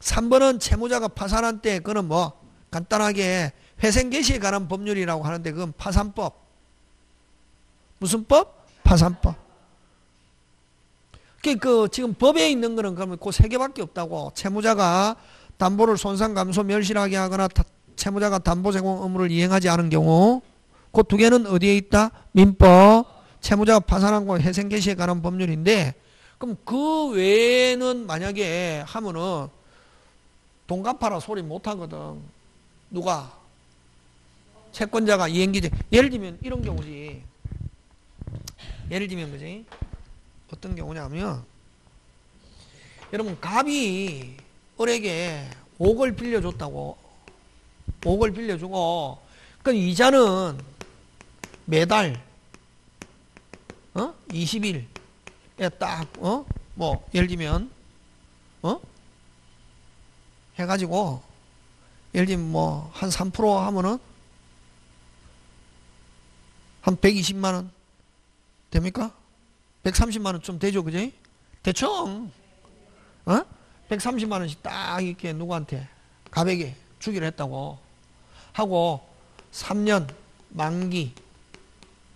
3번은 채무자가 파산한 때 그거는 뭐 간단하게 회생 개시에 관한 법률이라고 하는데 그건 파산법. 무슨 법? 파산법. 그 지금 법에 있는 거는 그러면 그 세 개밖에 없다고. 채무자가 담보를 손상 감소 멸실하게 하거나 채무자가 담보 제공 의무를 이행하지 않은 경우 그 두 개는 어디에 있다? 민법. 채무자가 파산한 거 회생 개시에 관한 법률인데 그럼 그 외에는 만약에 하면은 돈 갚아라 소리 못 하거든. 누가? 채권자가 이행기재. 예를 들면 이런 경우지. 예를 들면 그지? 어떤 경우냐면 여러분 갑이 을에게 5억을 빌려줬다고. 5억을 빌려주고 그 이자는 매달 20일에 딱 뭐 예를 들면 해가지고 예를 들면 뭐 한 3% 하면은 한 120만원 됩니까? 130만원 좀 되죠, 그지? 대충 130만원씩 딱 이렇게 누구한테 갑에게 주기로 했다고 하고 3년 만기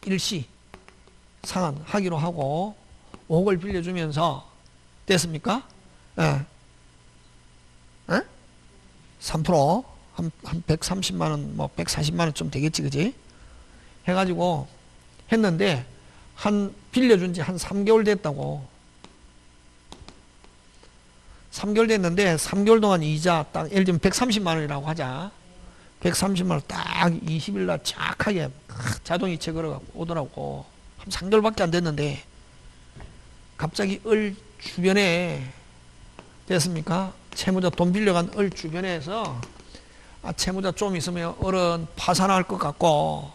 일시 상환 하기로 하고 5억을 빌려주면서 됐습니까? 예. 3% 한 130만원 뭐 140만원 좀 되겠지, 그지? 해가지고 했는데 한 빌려준 지 한 3개월 됐다고. 3개월 됐는데 3개월 동안 이자 딱 예를 들면 130만원이라고 하자. 130만원 딱 20일날 착하게 자동이체 걸어갖고 오더라고. 한 3개월밖에 안 됐는데 갑자기 을 주변에 됐습니까? 채무자 돈 빌려간 을 주변에서 채무자 좀 있으면 을은 파산할 것 같고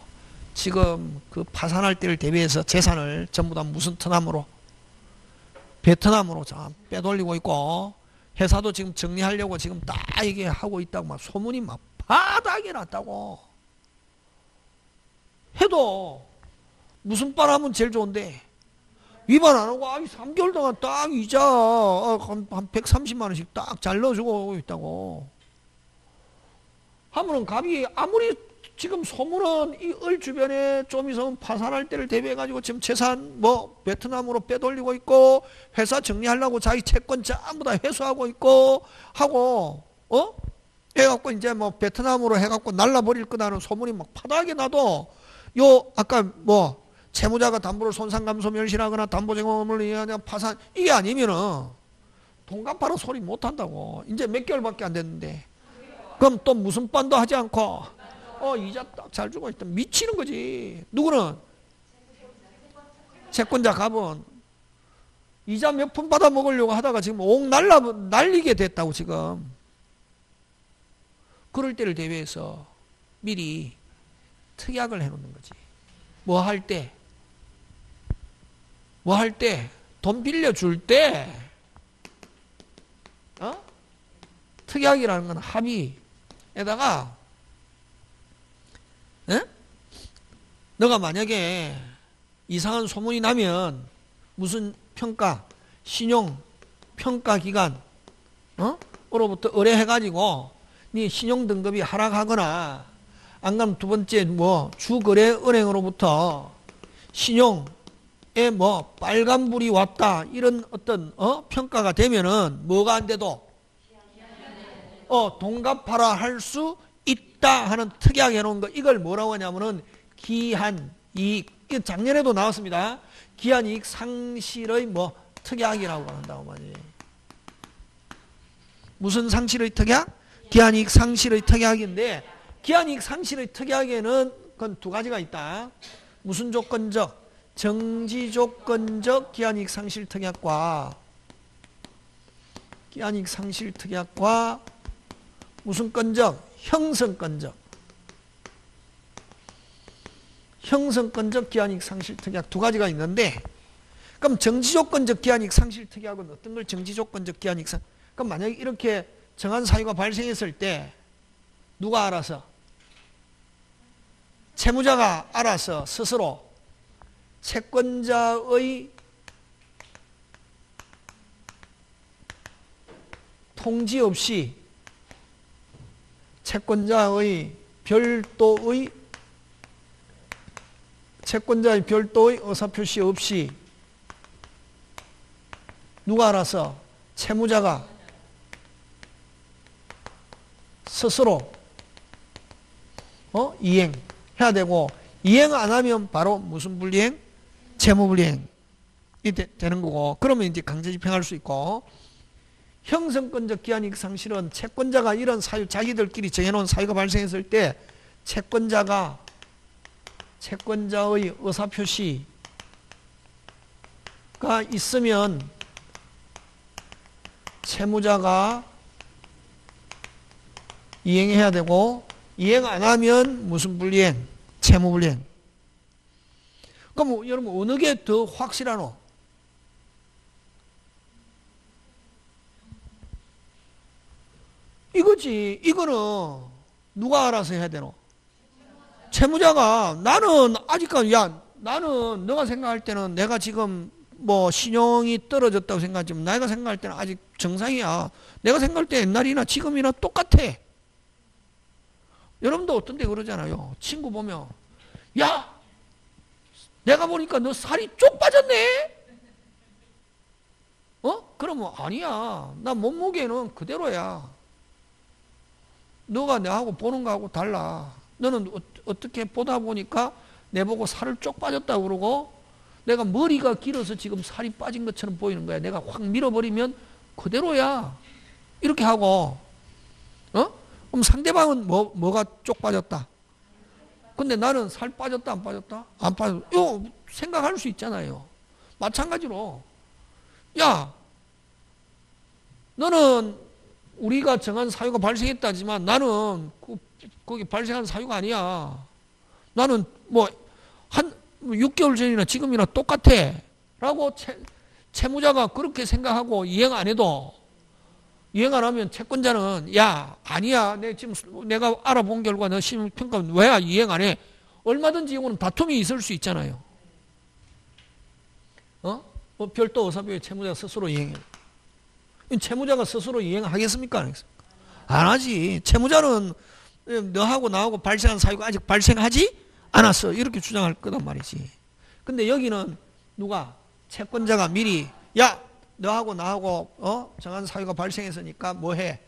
지금 그 파산할 때를 대비해서 재산을 전부 다 무슨 트남으로 베트남으로 빼돌리고 있고 회사도 지금 정리하려고 지금 딱 이게 하고 있다고 막 소문이 막 바닥에 났다고 해도 무슨 바람은 제일 좋은데 위반 안 하고 3개월 동안 딱 이자 한 130만원씩 딱 잘 넣어주고 있다고 하면은 갑이 아무리 지금 소문은 이 을 주변에 좀 있으면 파산할 때를 대비해가지고 지금 재산 뭐 베트남으로 빼돌리고 있고 회사 정리하려고 자기 채권 전부 다 회수하고 있고 하고 해갖고 이제 뭐 베트남으로 해갖고 날라버릴 거다는 소문이 막 바닥에 나도 요 아까 뭐 채무자가 담보를 손상감소 멸실하거나 담보 제공을 이행하냐 파산 이게 아니면은 돈 갚아라 소리 못 한다고. 이제 몇 개월밖에 안 됐는데 그럼 또 무슨 빤도 하지 않고 이자 딱 잘 주고 있다. 미치는 거지. 누구는? 채권자 갑은 이자 몇 푼 받아 먹으려고 하다가 지금 옥 날리게 됐다고 지금. 그럴 때를 대비해서 미리 특약을 해놓는 거지. 뭐 할 때? 뭐 할 때? 돈 빌려줄 때 특약이라는 건 합의에다가 너가 만약에 이상한 소문이 나면 무슨 평가, 신용 평가 기관 으로부터 의뢰해가지고 네 신용 등급이 하락하거나 안 그러면 두 번째 뭐 주거래 은행으로부터 신용에 뭐 빨간불이 왔다 이런 어떤 평가가 되면은 뭐가 안 돼도 동갑하라 할 수 있다 하는 특이하게 해놓은 거 이걸 뭐라고 하냐면은 기한이익 작년에도 나왔습니다. 기한이익 상실의 뭐 특약이라고 한다고 말이에요. 무슨 상실의 특약? 기한이익 상실의 특약인데 기한이익 상실의 특약에는 그건 두 가지가 있다. 무슨 조건적? 정지조건적 기한이익 상실 특약과 기한이익 상실 특약과 무슨 건적? 형성건적. 형성건적 기한이익 상실 특약 두 가지가 있는데 그럼 정지조건적 기한이익 상실 특약은 어떤 걸 정지조건적 기한이익 상실 그럼 만약에 이렇게 정한 사유가 발생했을 때 누가 알아서? 채무자가 알아서 스스로 채권자의 통지 없이 채권자의 별도의 의사표시 없이 누가 알아서? 채무자가 스스로 이행해야 되고 이행 안 하면 바로 무슨 불이행? 채무불이행이 되는 거고 그러면 이제 강제집행할 수 있고 형성권적 기한이익 상실은 채권자가 이런 사유 자기들끼리 정해놓은 사유가 발생했을 때 채권자의 의사표시가 있으면 채무자가 이행해야 되고 이행 안 하면 무슨 불이행? 채무불이행. 그럼 여러분 어느 게 더 확실하노? 이거지. 이거는 누가 알아서 해야 되노? 채무자가 나는 아직까지 나는 너가 생각할 때는 내가 지금 뭐 신용이 떨어졌다고 생각하지만 내가 생각할 때는 아직 정상이야. 내가 생각할 때 옛날이나 지금이나 똑같아. 여러분도 어떤 데 그러잖아요. 친구 보면 야 내가 보니까 너 살이 쪽 빠졌네. 그러면 아니야. 나 몸무게는 그대로야. 너가 내하고 보는 거하고 달라. 너는 어떻게 보다 보니까 내보고 살을 쪽 빠졌다고 그러고 내가 머리가 길어서 지금 살이 빠진 것처럼 보이는 거야. 내가 확 밀어버리면 그대로야. 이렇게 하고 그럼 상대방은 뭐가 쪽 빠졌다? 근데 나는 살 빠졌다 안 빠졌다? 안 빠졌다. 이거 생각할 수 있잖아요. 마찬가지로 야 너는 우리가 정한 사유가 발생했다지만 나는 거기 발생한 사유가 아니야. 나는 한 6개월 전이나 지금이나 똑같아. 라고 채무자가 그렇게 생각하고 이행 안 해도 이행 안 하면 채권자는 야 아니야. 내가 알아본 결과 너 신용평가 왜 이행 안 해? 얼마든지 이거는 다툼이 있을 수 있잖아요. 별도 의사표에 채무자가 스스로 이행해. 채무자가 스스로 이행하겠습니까? 안 하겠습니까? 안 하지. 채무자는 너하고 나하고 발생한 사유가 아직 발생하지 않았어. 이렇게 주장할 거단 말이지. 근데 여기는 누가? 채권자가 미리 야 너하고 나하고 정한 사유가 발생했으니까 뭐해?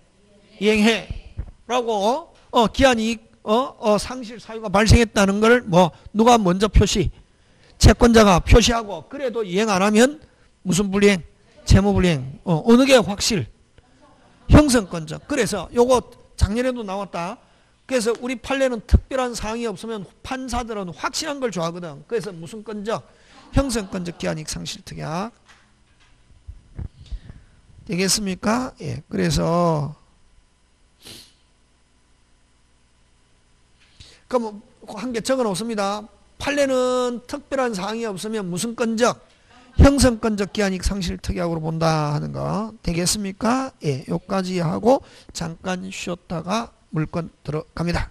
이행해. 라고 기한이익 상실 사유가 발생했다는 걸 누가 먼저 표시? 채권자가 표시하고 그래도 이행 안 하면 무슨 불이행? 채무불이행. 어느 게 확실? 형성권적. 그래서 요거 작년에도 나왔다. 그래서 우리 판례는 특별한 사항이 없으면 판사들은 확실한 걸 좋아하거든. 그래서 무슨 건적? 형성권적 기한이익 상실 특약. 되겠습니까? 예. 그래서 그럼 한 개 적어 놓습니다. 판례는 특별한 사항이 없으면 무슨 건적? 형성권적 기한이익 상실 특약으로 본다 하는 거 되겠습니까? 예, 요까지 하고 잠깐 쉬었다가 물건 들어갑니다.